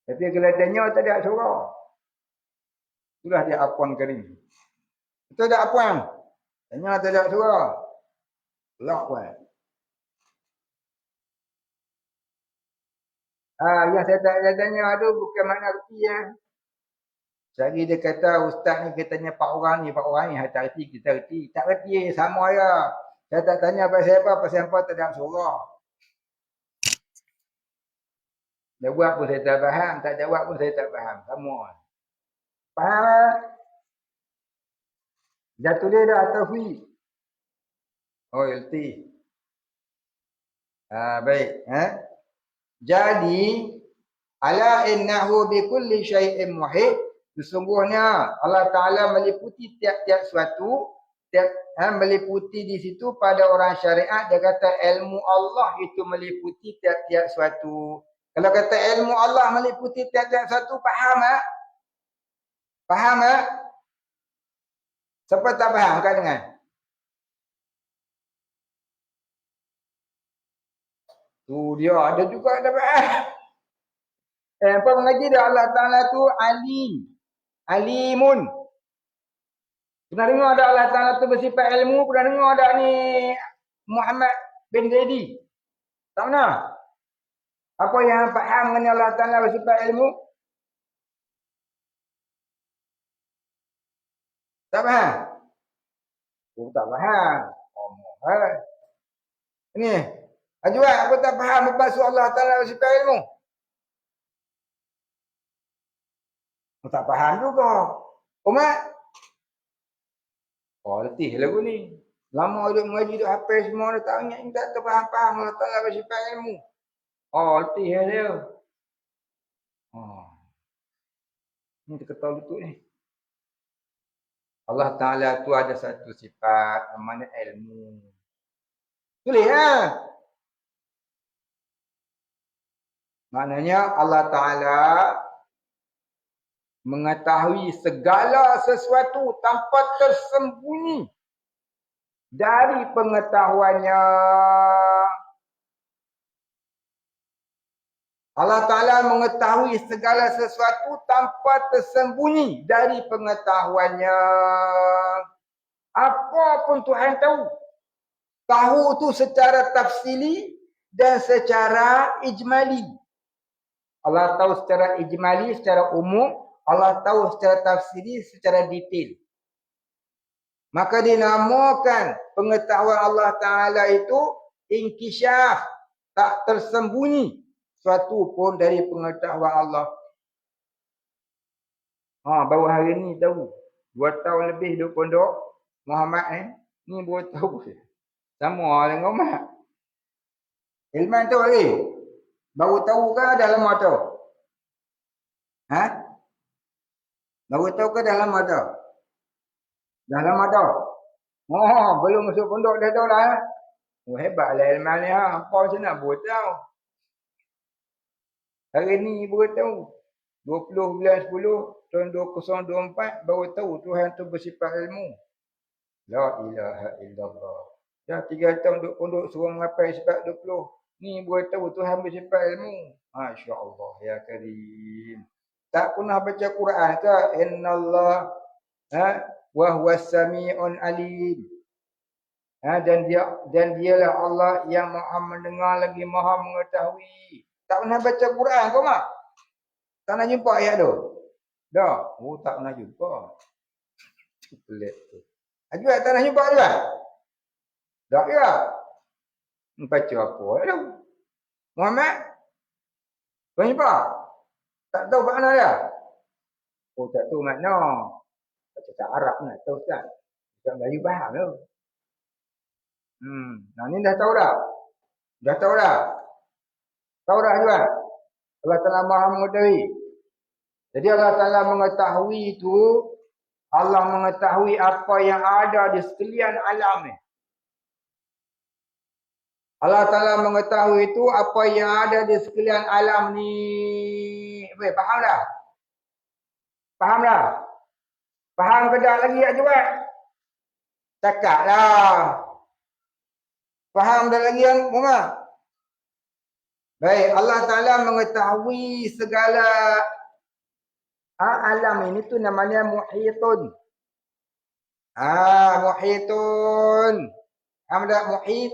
Tapi kalau tanya tak ada suara. Itulah dia apuan kering. Itu ada apuan. Tanya tak ada suara. Loud one. Yang saya tak tanya tu bukan makna reti ya. Sehari dia kata ustaz ni katanya pak orang ni tak reti kita reti. Tak reti sama ya. Saya tak tanya pasal apa tak ada suara. Dia buat pun saya tak faham, tak jawab pun saya tak faham. Sama. Faham tak? Dah tulis dah tauhid. Oh, reti. Baik. Jadi, ala innahu bikulli syai'in muhit. Sesungguhnya Allah Ta'ala meliputi tiap-tiap suatu. Meliputi di situ pada orang syariat. Dia kata ilmu Allah itu meliputi tiap-tiap suatu. Kalau kata ilmu Allah meliputi tiap-tiap suatu, faham tak? Faham tak? Siapa tak faham kan dengan? Tu dia ada juga ada faham. Apa mengaji dah Allah Ta'ala tu alim. Alimun. Pernah dengar ada Allah Ta'ala tu bersifat ilmu? Pernah dengar ada ni Muhammad bin Zaidi? Tak pernah? Apa yang faham mengenai Allah Ta'ala bersifat ilmu? Tak faham? Oh, tak faham. Oh, ni. Ajuan, apa tak faham bermaksud Allah Ta'ala bersifat ilmu? Oh, tak faham juga. Umat? Oh, letih lagu ni. Lama duduk mengaji, duduk hafal semua, dah tak ingat, tak terfaham-faham Allah Ta'ala bersifat ilmu. Oh, letih dia. Oh. Ni terketahui betul ni. Allah Ta'ala tu ada satu sifat, namanya ilmu. Boleh lah. Maknanya Allah Ta'ala mengetahui segala sesuatu tanpa tersembunyi dari pengetahuannya. Allah Ta'ala mengetahui segala sesuatu tanpa tersembunyi dari pengetahuannya. Apa pun Tuhan tahu. Tahu tu secara tafsili dan secara ijmali. Allah tahu secara ijmali, secara umum. Allah tahu secara tafsiri, secara detail. Maka dinamakan pengetahuan Allah Ta'ala itu inkishaf. Tak tersembunyi suatu pun dari pengetahuan Allah. Baru hari ni tahu. 2 tahun lebih duduk pondok Muhammad ni baru tahu. Sama dengan Muhammad. Ilman tu lagi. Baru tahu ke dah lama tahu? Baru tahu ke dah lama tahu? Dah lama tahu? Belum masuk pondok dah tahu lah. Hebatlah ilman ni. Apa macam nak buat tahu? Hari ni baru tahu. 20 bulan 10 tahun 2024 baru tahu Tuhan tu bersifat ilmu. La ilaha illallah. Dah 3 tahun duduk pondok suruh mengapai sifat 20. Ni baru tahu Tuhan bersifat ilmu. Masya-Allah ya Karim. Tak pernah baca Quran ke? Innallah wa huwas sami'un alim. Dan dialah Allah yang Maha mendengar lagi Maha mengetahui. Tak pernah baca Quran kau mak? Tak nak jumpa ayat tu? Dah. Tak pernah jumpa. Pelik tu. Ajak tak nak jumpa juga? Tak ya? Baca apa tu? Muhammad? Kau jumpa? Tak tahu makna dia? Tak tahu makna. Cakap Arab nak tahu kan? Cakap Melayu faham tu. Ni dah tahu dah. Dah tahu dah. Tahu dah juga. Allah Ta'ala Maha mengetahui. Jadi Allah Ta'ala mengetahui itu. Allah mengetahui apa yang ada di sekalian alam ni. Allah Ta'ala mengetahui itu apa yang ada di sekalian alam ni. Faham dah? Faham dah? Faham ke tak lagi juga? Cakap lah. Faham dah lagi yang Umar? Baik, Allah Ta'ala mengetahui segala alam ini tu namanya muhitun. Muhitun. Faham tak muhit?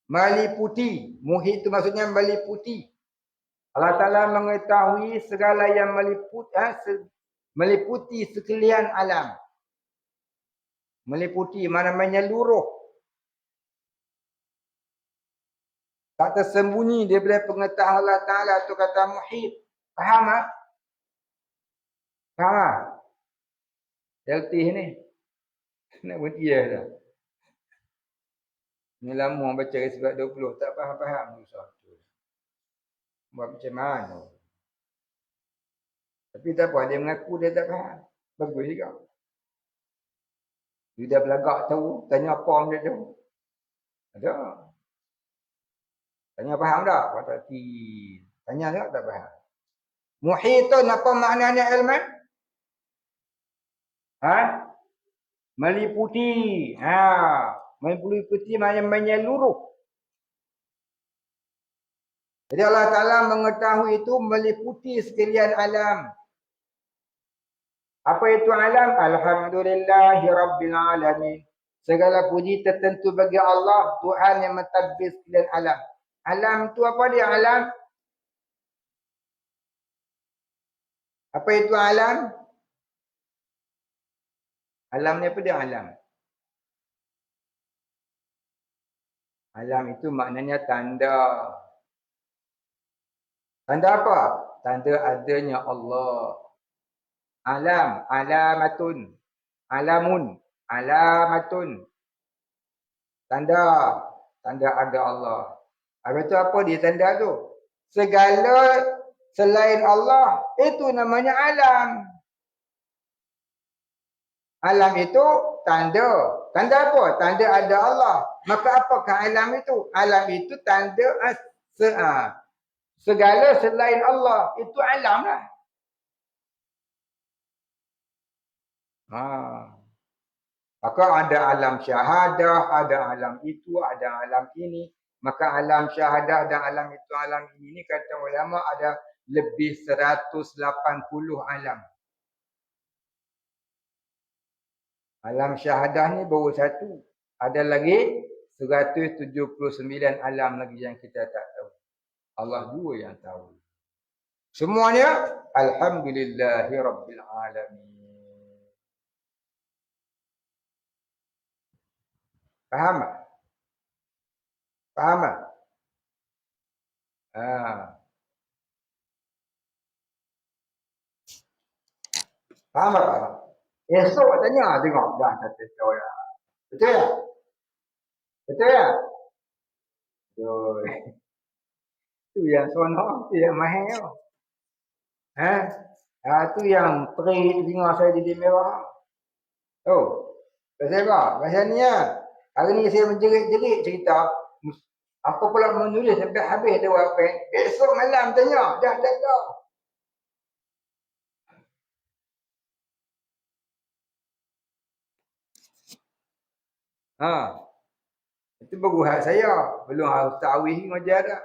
Meliputi. Muhit tu maksudnya meliputi. Allah Ta'ala mengetahui segala yang meliputi sekalian alam. Meliputi mana menyeluruh. Tak tersembunyi daripada pengetahuan Allah Ta'ala tu kata muhit. Faham tak? Faham tak? Healthy ni. Nak berhenti dah. Ni lama baca sebab 20. Tak faham-faham. Buat macam mana? Tapi tak apa. Dia mengaku dia tak faham. Bagus juga. Dia dah belagak tahu. Tanya apa macam tu. Ada. Tanya faham tak? Kata tanya tak faham. Muhitun apa maknanya ilman? Meliputi. Meliputi maknanya menyeluruh. Jadi Allah Ta'ala mengetahui itu meliputi sekalian alam. Apa itu alam? Alhamdulillahi Rabbil Alamin. Segala puji tertentu bagi Allah, Tuhan yang mentadbir sekalian alam. Alam itu apa dia alam? Apa itu alam? Alam ni apa dia alam? Alam itu maknanya tanda. Tanda apa? Tanda adanya Allah. Alam, alamatun. Alamun, alamatun. Tanda. Tanda ada Allah. Habis tu apa dia tanda tu? Segala selain Allah, itu namanya alam. Alam itu tanda. Tanda apa? Tanda ada Allah. Maka apakah alam itu? Alam itu tanda segala selain Allah. Itu alam lah. Maka ada alam syahadah, ada alam itu, ada alam ini. Maka alam syahadah dan alam itu, alam ini kata ulama ada lebih 180 alam. Alam syahadah ni baru satu. Ada lagi 179 alam lagi yang kita tak tahu. Allah dua yang tahu. Semuanya alhamdulillahi rabbil alamin. Faham tak? Faham tak? Faham tak? Esok tanya tengok dah kata dah. Betul tak? Betul tak? Betul. Itu yang sonok, itu yang mahal. Itu yang perit dengar saya di merah. Oh, pasal apa? Pasal ni lah. Hari ni saya menjerit-jerit cerita. Apa pula menulis sampai habis dia apa? Besok malam tanya. Dah. Itu baru hak saya. Belum harus ta'wih mengajar dah.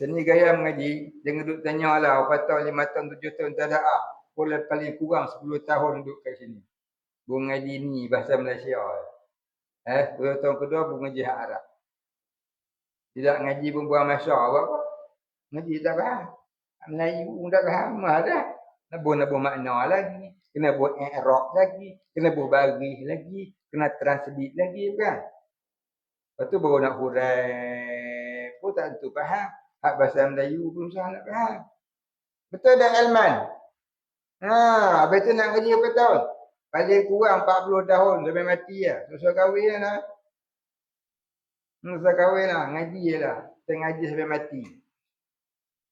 Seni gaya mengaji. Jangan duduk tanya lah. 4 tahun, 5 tahun, 7 tahun tak ada. Paling kurang 10 tahun duduk kat sini. Baru mengaji ni bahasa Malaysia. 10 tahun kedua baru mengaji hak Arab. Tidak mengaji pun buang masa. Apa? Mengaji tak faham. Melayu pun tak faham. Dah. Nabuh makna lagi. Kena buat i'rab lagi. Kena buat baris lagi. Kena translate lagi kan. Lepas tu baru nak hurai. Pun tak tentu faham. Hak bahasa Melayu pun susah nak faham. Betul tak Elman? Habis tu nak ngaji berapa tahun? Paling kurang 40 tahun sampai mati lah. Susah kahwin lah. Susah kahwin lah. Ngaji je lah. Kita ngaji sampai mati.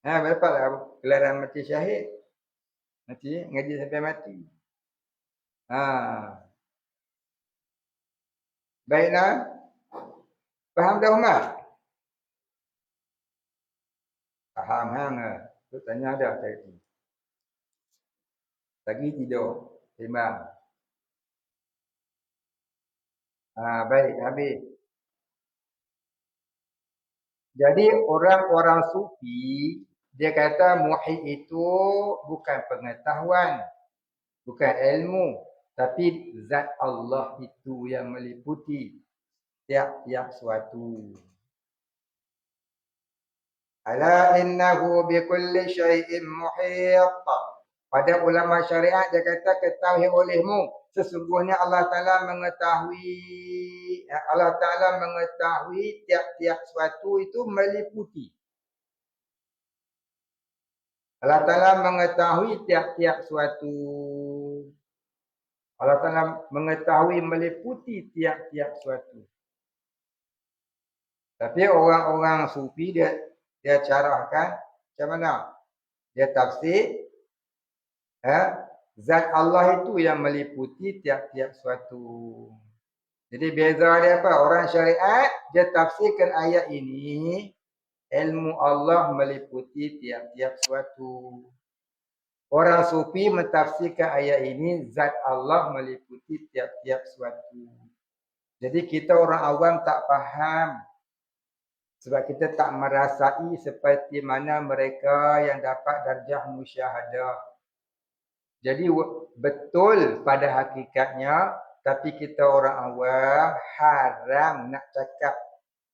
Berapa lah gelaran mati syahid? Mati, ngaji sampai mati. Baiklah. Faham dah Umar? Faham hang. Tu tanya dah tadi. Lagi tidur. Sembang. Baik, habis. Jadi orang-orang sufi, dia kata muhit itu bukan pengetahuan, bukan ilmu, tapi zat Allah itu yang meliputi tiap-tiap suatu. Ala innahu bikulli syai'in muhit. Pada ulama syariat dia kata ketahui olehmu sesungguhnya Allah Taala mengetahui tiap-tiap suatu itu meliputi. Allah Taala mengetahui tiap-tiap suatu. Allah Taala mengetahui meliputi tiap-tiap suatu. Tapi orang-orang sufi dia carahkan macam mana? Dia tafsir zat Allah itu yang meliputi tiap-tiap suatu. Jadi beza dia apa? Orang syariat dia tafsirkan ayat ini ilmu Allah meliputi tiap-tiap suatu. Orang sufi mentafsirkan ayat ini zat Allah meliputi tiap-tiap suatu. Jadi kita orang awam tak faham. Sebab kita tak merasai seperti mana mereka yang dapat darjah musyahadah. Jadi betul pada hakikatnya, tapi kita orang awam haram nak cakap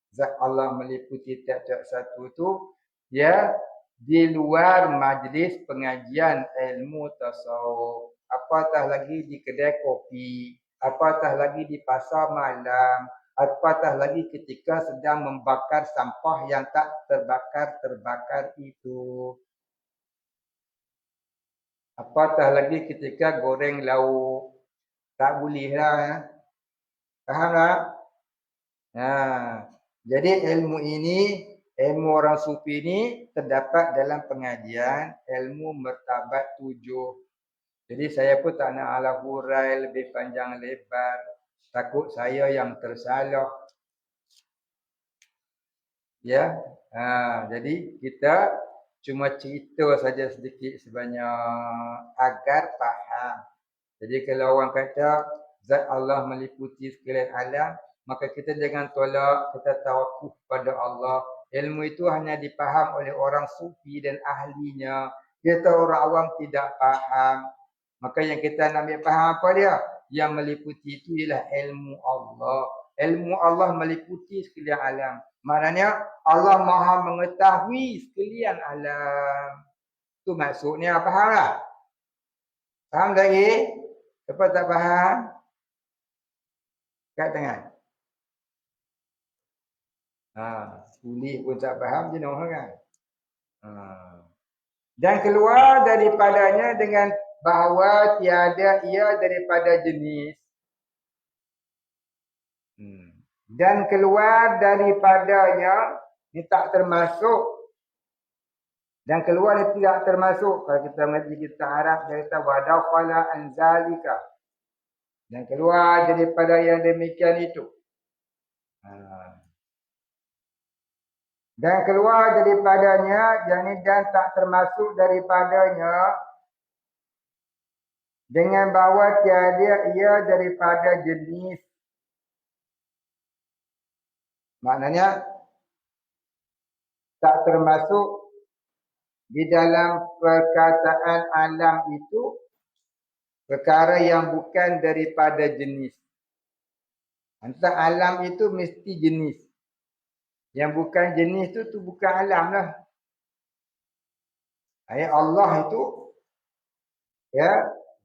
zat Allah meliputi tiap-tiap satu tu ya di luar majlis pengajian ilmu tasawuf. Apatah lagi di kedai kopi, apatah lagi di pasar malam, apatah lagi ketika sedang membakar sampah yang tak terbakar itu. Apatah lagi ketika goreng lauk. Tak bolehlah. Faham tak? Jadi ilmu ini, ilmu orang sufi ini terdapat dalam pengajian ilmu martabat 7. Jadi saya pun tak nak ala hurai lebih panjang lebar. Takut saya yang tersalah. Ya. Jadi kita cuma cerita saja sedikit sebanyak agar faham. Jadi kalau orang kata zat Allah meliputi sekalian alam, maka kita jangan tolak, kita tawakuf pada Allah. Ilmu itu hanya dipaham oleh orang sufi dan ahlinya. Kita orang awam tidak faham. Maka yang kita nak ambil faham apa dia? Yang meliputi itu ialah ilmu Allah. Ilmu Allah meliputi sekalian alam. Maknanya Allah Maha mengetahui sekalian alam. Itu maksudnya, faham tak? Faham lagi? Siapa tak faham? Kat tangan. Kulit pun tak faham jenuh kan? Dan keluar daripadanya dengan bahawa tiada ia daripada jenis. Dan keluar daripadanya dia tak termasuk. Dan keluar dia tidak termasuk. Kalau kita mengaji kita Arab, dia kata wadakhala anzalika. Dan keluar daripada yang demikian itu. Dan keluar daripadanya, dan tak termasuk daripadanya dengan bahawa tiada ia daripada jenis. Maknanya tak termasuk di dalam perkataan alam itu perkara yang bukan daripada jenis. Antara alam itu mesti jenis. Yang bukan jenis tu bukan alam lah. Ayat Allah itu ya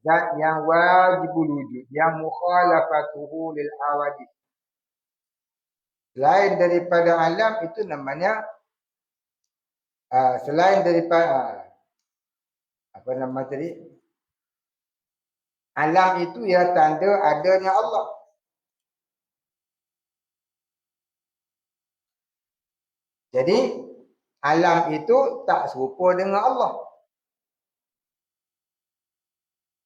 zat yang wajibul wujud, yang mukhalafatuhu lil awadith. Selain daripada alam itu namanya selain daripada apa nama tadi? Alam itu ya tanda adanya Allah. Jadi alam itu tak serupa dengan Allah.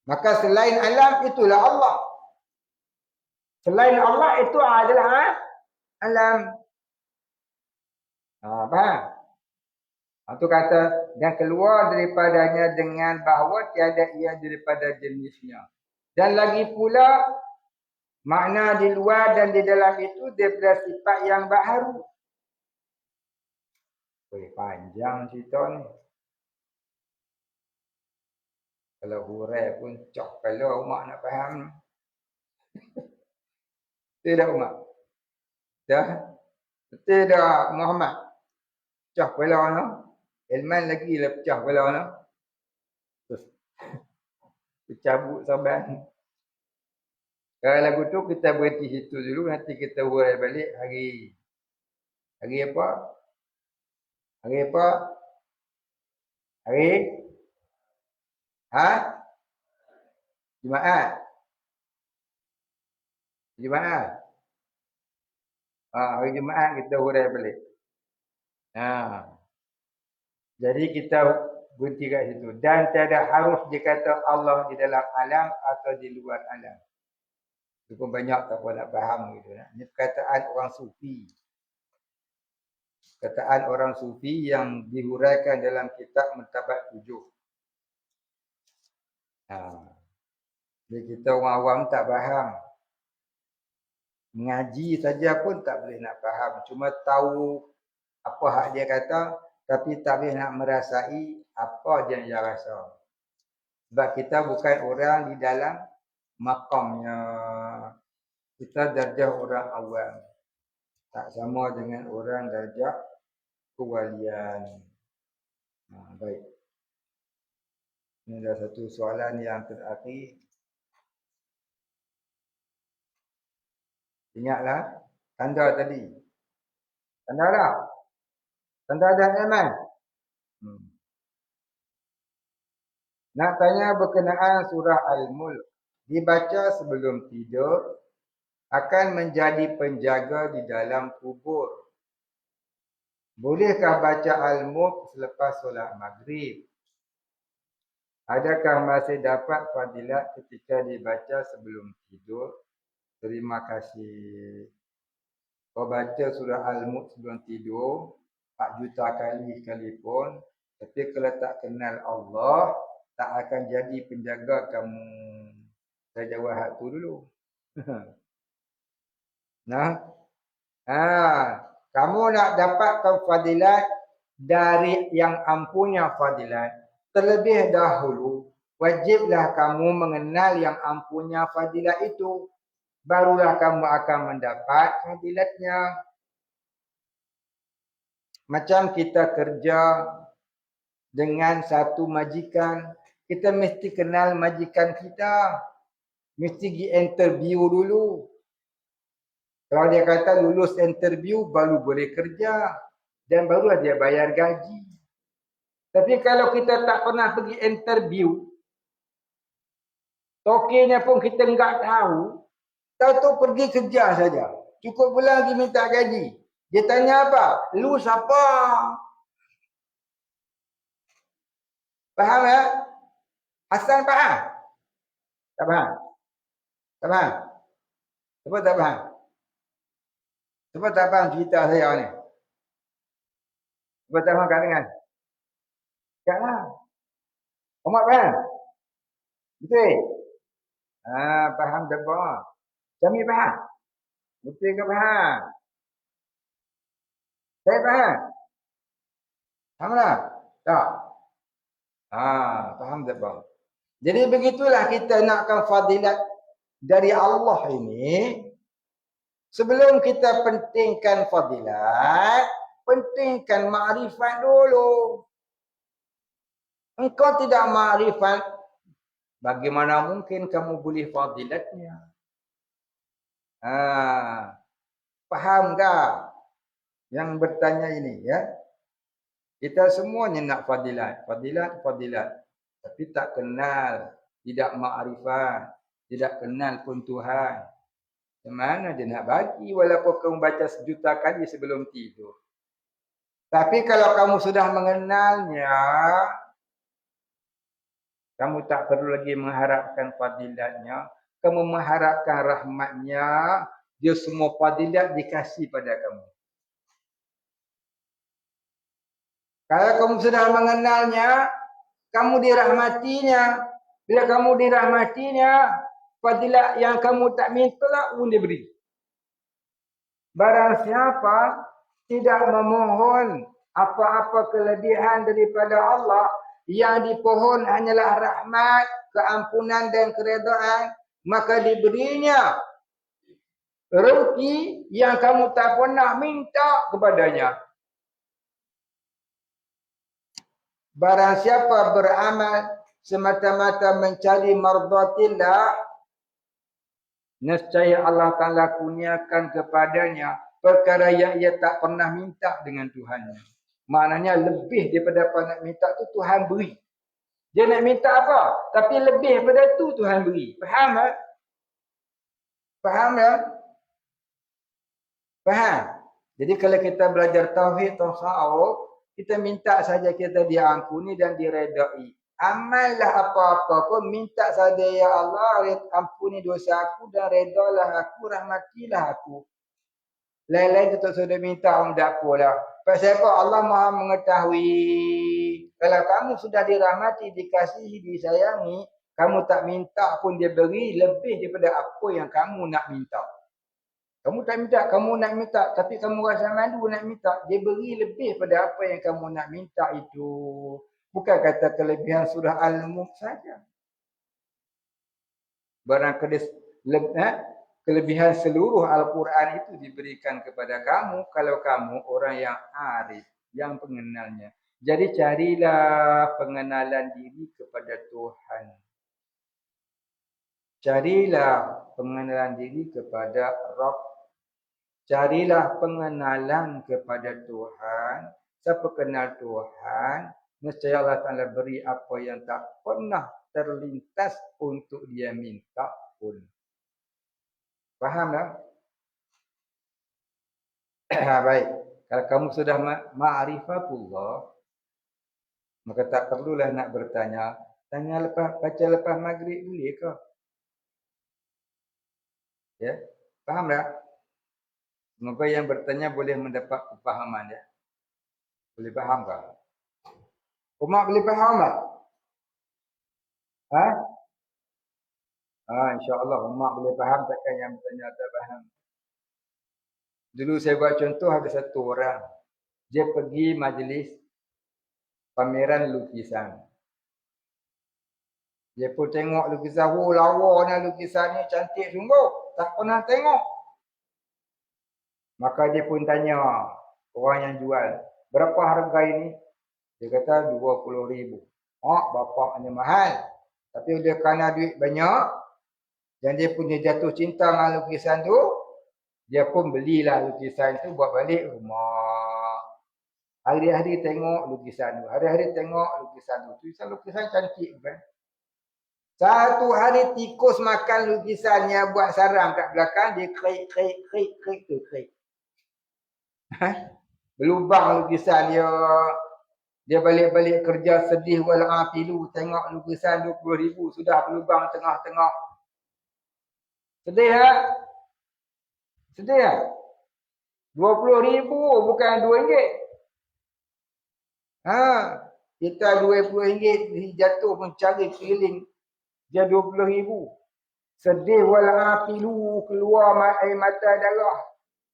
Maka selain alam itulah Allah. Selain Allah itu adalah alam. Faham? Itu kata, dan keluar daripadanya dengan bahawa tiada ia daripada jenisnya. Dan lagi pula, makna di luar dan di dalam itu daripada sifat yang baharu. Panjang cerita ni. Kalau hurai pun cok kalau umat nak faham. Tidak umat. Dah. Betul dah Muhammad. Pecah kepala no. Ilman lagi lah pecah kepala no. Terus cabut saban. Kalau lagu tu kita berhenti situ dulu, nanti kita hurai balik hari apa? Hari apa? Hari Jumaat. Jumaat. Hari Jumaat kita hurai balik. Jadi kita berhenti kat situ. Dan tiada harus dikata Allah di dalam alam atau di luar alam. Itu pun banyak tak nak faham gitu. Ini perkataan orang sufi. Perkataan orang sufi yang dihuraikan dalam kitab Martabat 7. Jadi kita orang awam tak faham. Mengaji saja pun tak boleh nak faham. Cuma tahu apa hak dia kata, tapi tak boleh nak merasai apa yang dia rasa. Sebab kita bukan orang di dalam makamnya. Kita darjah orang awam. Tak sama dengan orang darjah kewalian. Baik. Ini adalah satu soalan yang terakhir. Ingatlah tanda tadi. Tanda dah. Tanda dah Iman. Nak tanya berkenaan surah Al-Mulk. Dibaca sebelum tidur akan menjadi penjaga di dalam kubur. Bolehkah baca Al-Mulk selepas solat maghrib? Adakah masih dapat fadilat ketika dibaca sebelum tidur? Terima kasih. Kau baca surah Al-Mulk sebelum tidur 4 juta kali sekalipun, tapi kalau tak kenal Allah, tak akan jadi penjaga kamu. Saya jawab hak tu dulu. Kamu nak dapatkan fadilat dari yang ampunya fadilat, terlebih dahulu wajiblah kamu mengenal yang ampunya fadilat itu. Barulah kamu akan mendapat fadilatnya. Macam kita kerja dengan satu majikan, kita mesti kenal majikan kita. Mesti pergi interview dulu. Kalau dia kata lulus interview, baru boleh kerja. Dan barulah dia bayar gaji. Tapi kalau kita tak pernah pergi interview, tokenya pun kita enggak tahu, tahu pergi kerja saja. Cukup bulan lagi minta gaji. Dia tanya apa? Lu siapa? Faham ya? Hasan faham? Tak faham? Tak faham? Siapa tak faham? Siapa tak faham cerita saya ni? Siapa tak faham kat dengan? Taklah. Umat faham? Betul? Faham tak faham? Kami faham? Betul ke faham? Saya faham? Faham tak? Tak? Faham tak faham? Jadi begitulah kita nakkan fadilat dari Allah ini. Sebelum kita pentingkan fadilat, pentingkan makrifat dulu. Engkau tidak makrifat, bagaimana mungkin kamu boleh fadilatnya? Faham tak yang bertanya ini ya? Kita semuanya nak fadilat, fadilat. Tapi tak kenal, tidak makrifat, tidak kenal pun Tuhan. Macam mana dia nak bagi walaupun kamu baca 1 juta kali sebelum tidur. Tapi kalau kamu sudah mengenalnya, kamu tak perlu lagi mengharapkan fadilatnya. Kamu mengharapkan rahmatnya, dia semua fadilat dikasih pada kamu. Kalau kamu sudah mengenalnya, kamu dirahmatinya. Bila kamu dirahmatinya, fadilah yang kamu tak minta lah pun dia beri. Barang siapa tidak memohon apa-apa kelebihan daripada Allah, yang dipohon hanyalah rahmat, keampunan dan keredaan, maka diberinya rezeki yang kamu tak pernah minta kepadanya. Barang siapa beramal semata-mata mencari mardatillah, nescaya Allah Ta'ala kurniakan kepadanya perkara yang ia tak pernah minta dengan Tuhannya. Maknanya lebih daripada apa nak minta tu Tuhan beri. Dia nak minta apa? Tapi lebih daripada tu Tuhan beri. Faham tak? Faham tak? Faham? Jadi kalau kita belajar tauhid, tasawuf, kita minta saja kita diampuni dan diredai. Amallah apa-apa pun minta saja ya Allah ampuni dosa aku dan redalah aku, rahmatilah aku. Lain-lain kita sudah minta tak apalah. Pasal apa? Allah Maha mengetahui. Kalau kamu sudah dirahmati, dikasihi, disayangi, kamu tak minta pun dia beri lebih daripada apa yang kamu nak minta. Kamu tak minta, kamu nak minta, tapi kamu rasa malu nak minta, dia beri lebih pada apa yang kamu nak minta itu. Bukan kata kelebihan surah Al-Mulk saja. Barang kelebihan seluruh Al-Quran itu diberikan kepada kamu kalau kamu orang yang arif, yang pengenalnya. Jadi carilah pengenalan diri kepada Tuhan. Carilah pengenalan diri kepada Rabb. Carilah pengenalan kepada Tuhan. Siapa kenal Tuhan, nescaya Allah Ta'ala beri apa yang tak pernah terlintas untuk dia minta pun. Faham tak? Baik. Kalau kamu sudah ma'rifatullah, maka tak perlulah nak bertanya. Tanya lepas, baca lepas maghrib boleh ke? Ya, faham tak? Semoga yang bertanya boleh mendapat kefahaman ya. Boleh faham tak? Umat boleh faham tak? Ha? InsyaAllah umat boleh faham, takkan yang bertanya tak faham. Dulu saya buat contoh, ada satu orang. Dia pergi majlis pameran lukisan. Dia pun tengok lukisan, oh lawanya lukisan ni cantik sungguh. Tak pernah tengok. Maka dia pun tanya orang yang jual, berapa harga ini? Dia kata 20,000. Bapaknya mahal. Tapi dia kerana duit banyak, dan dia punya jatuh cinta dengan lukisan tu, dia pun belilah lukisan tu buat balik rumah. Hari-hari tengok lukisan tu. Hari-hari tengok lukisan tu. Lukisan cantik bukan? Satu hari tikus makan lukisannya, buat sarang kat belakang, dia krik. Berlubang lukisan dia. Dia balik-balik kerja sedih wal'afilu. Tengok lukisan 20,000 sudah berlubang tengah-tengah. Sedih tak? Sedih tak? 20,000 bukan RM2. Kita RM20 jatuh pun cari keliling. Dia 20,000. Sedih wal'afilu, keluar air mata darah.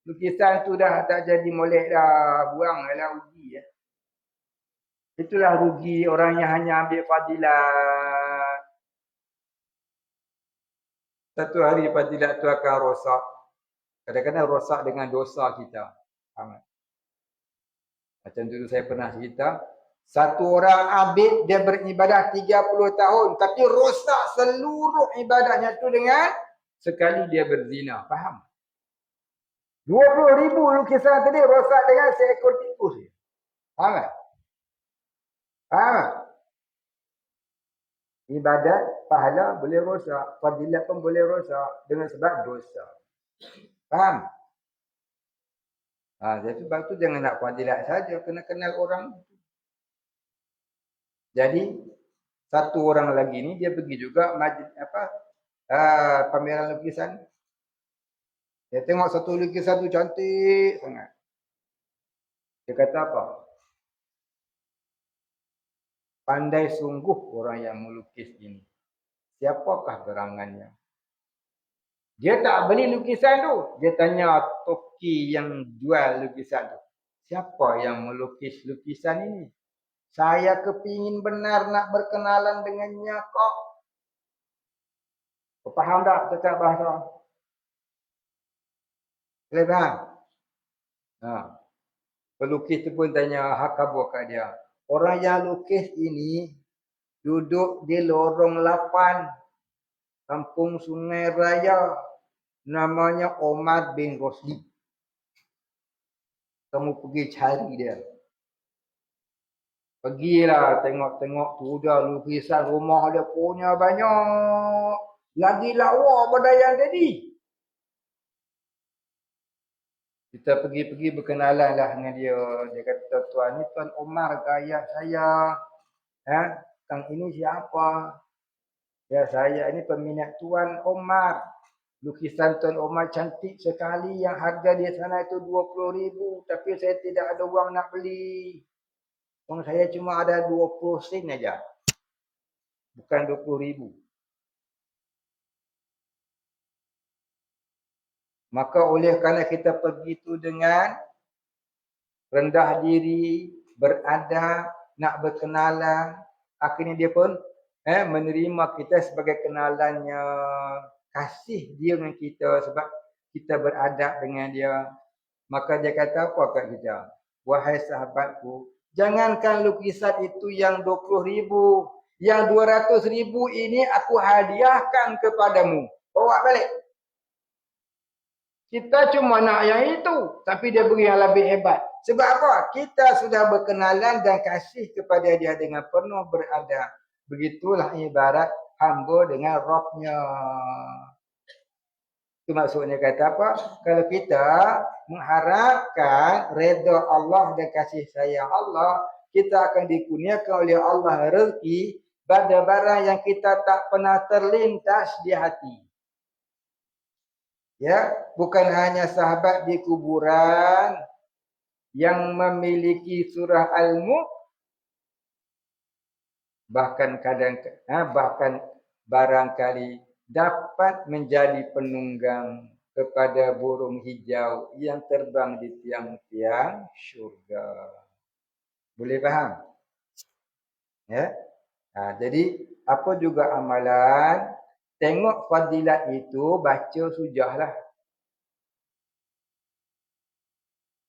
Lukisan tu dah tak jadi molek dah. Buang lah, rugi ya. Itulah rugi orang yang hanya ambil fadilat. Satu hari fadilat tu akan rosak. Kadang-kadang rosak dengan dosa kita. Macam dulu saya pernah cerita. Satu orang abid dia beribadah 30 tahun. Tapi rosak seluruh ibadahnya tu dengan sekali dia berzina. Faham? 20,000 lukisan tadi rosak dengan seekor tikus. Faham tak? Ibadat, pahala boleh rosak. Fadilat pun boleh rosak. Dengan sebab dosa. Faham? Sebab tu jangan nak fadilat saja. Kena kenal orang. Jadi, satu orang lagi ni, dia pergi juga pameran lukisan. Dia tengok satu lukisan tu cantik sangat. Dia kata apa? Pandai sungguh orang yang melukis ini. Siapakah gerangannya? Dia tak beli lukisan tu. Dia tanya toki yang jual lukisan tu. Siapa yang melukis lukisan ini? Saya kepingin benar nak berkenalan dengannya kok. Kau faham tak cakap bahasa? Boleh faham? Ha. Pelukis tu pun tanya hakabu kat dia. Orang yang lukis ini duduk di lorong 8 Kampung Sungai Raya. Namanya Omar bin Rosli. Kamu pergi cari dia. Pergilah tengok-tengok tu dah lukisan rumah dia punya banyak. Lagi lawa pada yang tadi. Kita pergi berkenalan lah dengan dia. Dia kata, tuan ni Tuan Omar ke ayah saya. Ha? Kang ini siapa? Ya saya ini peminat Tuan Omar. Lukisan Tuan Omar cantik sekali. Yang harga di sana itu 20,000. Tapi saya tidak ada wang nak beli. Wang saya cuma ada 20 sen aja. Bukan 20,000. Maka oleh kerana kita pergi tu dengan rendah diri, beradab, nak berkenalan, akhirnya dia pun menerima kita sebagai kenalannya, kasih dia dengan kita sebab kita beradab dengan dia. Maka dia kata apa kat kita? Wahai sahabatku, jangankan lukisan itu yang 20,000, yang 200,000 ini aku hadiahkan kepadamu. Bawa balik. Kita cuma nak yang itu. Tapi dia beri yang lebih hebat. Sebab apa? Kita sudah berkenalan dan kasih kepada dia dengan penuh beradab. Begitulah ibarat hamba dengan Rabbnya. Itu maksudnya kata apa? Kalau kita mengharapkan redha Allah dan kasih sayang Allah, kita akan dikurniakan oleh Allah rezeki pada barang yang kita tak pernah terlintas di hati. Ya, bukan hanya sahabat di kuburan yang memiliki surah Al-Mulk, bahkan barangkali dapat menjadi penunggang kepada burung hijau yang terbang di tiang-tiang syurga. Boleh faham? Ya. Jadi apa juga amalan? Tengok fadilat itu, baca sujahlah.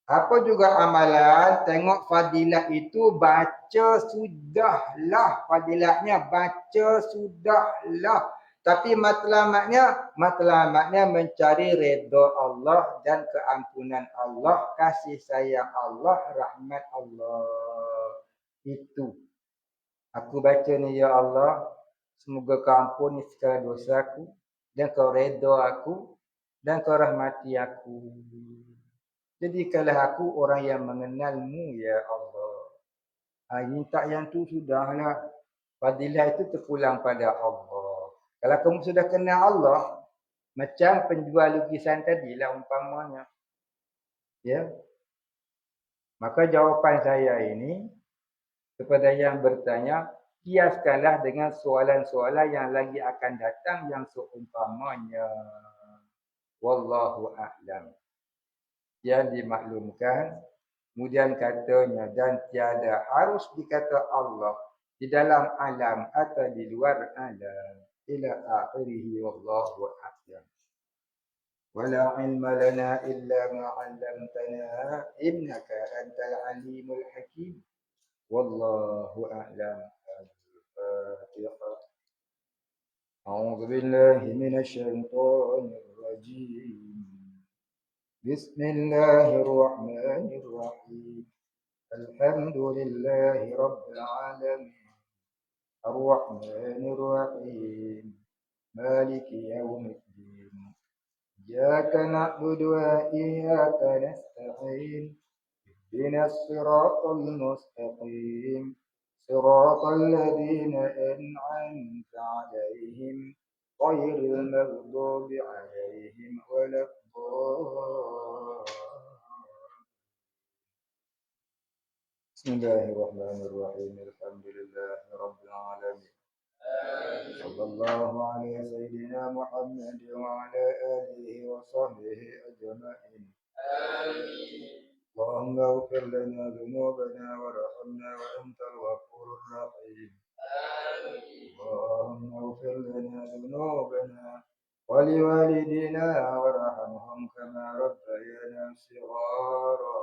Apa juga amalan, tengok fadilat itu, baca sudahlah fadilatnya, baca sudahlah. Tapi matlamatnya mencari redha Allah dan keampunan Allah, kasih sayang Allah, rahmat Allah. Itu. Aku baca ni, ya Allah, semoga kau ampuni segala dosaku dan kau redha aku dan kau rahmati aku. Jadikanlah aku orang yang mengenalmu, ya Allah. Minta yang tu sudahlah. Fadilah itu terpulang pada Allah. Kalau kamu sudah kenal Allah, macam penjual lukisan tadi lah umpamanya. Ya. Maka jawapan saya ini kepada yang bertanya, kiaskanlah dengan soalan-soalan yang lagi akan datang yang seumpamanya. Wallahu a'lam. Yang dimaklumkan, kemudian katanya, dan tiada harus dikata Allah di dalam alam atau di luar alam. Ila akhirih wallahu a'lam. Wala ilma lana illa ma 'allamtana innaka antal alimul hakim. Wallahu a'lam. أعوذ بالله من الشيطان الرجيم. بسم الله الرحمن الرحيم. الحمد لله رب العالمين. الرحمن الرحيم. مالك يوم الدين. إياك نعبد وإياك نستعين. اهدنا الصراط المستقيم. صراط الذين أنعمت عليهم غير المغضوب عليهم ولا الضالين. بسم الله الرحمن الرحيم الحمد لله رب العالمين صلى الله على سيدنا محمد وعلى آله وصحبه أجمعين اللهم اغفر لنا ذنوبنا وارحمنا وأنت الغفور الرحيم اللهم اغفر لنا ذنوبنا ولوالدينا وارحمهم كما ربيانا صغارا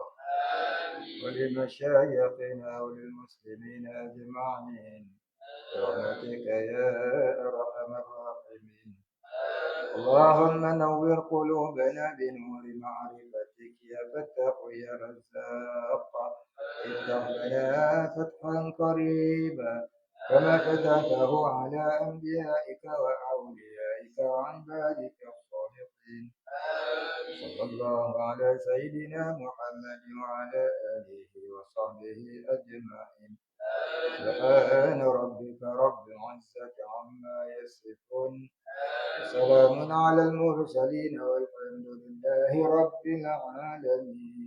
ولمشايخنا وللمسلمين أجمعين برحمتك يا أرحم الراحمين اللهم نور قلوبنا بنور معرفتك يا فتاح يا رزاق افتح لنا فتحا قريبا كما فتحته على أنبيائك وأوليائك وعبادك الصالحين صلى الله على سيدنا محمد وعلى آله وصحبه أجمعين سبحان ربك رب العزة عما يصفون وسلام على المرسلين والحمد لله رب العالمين.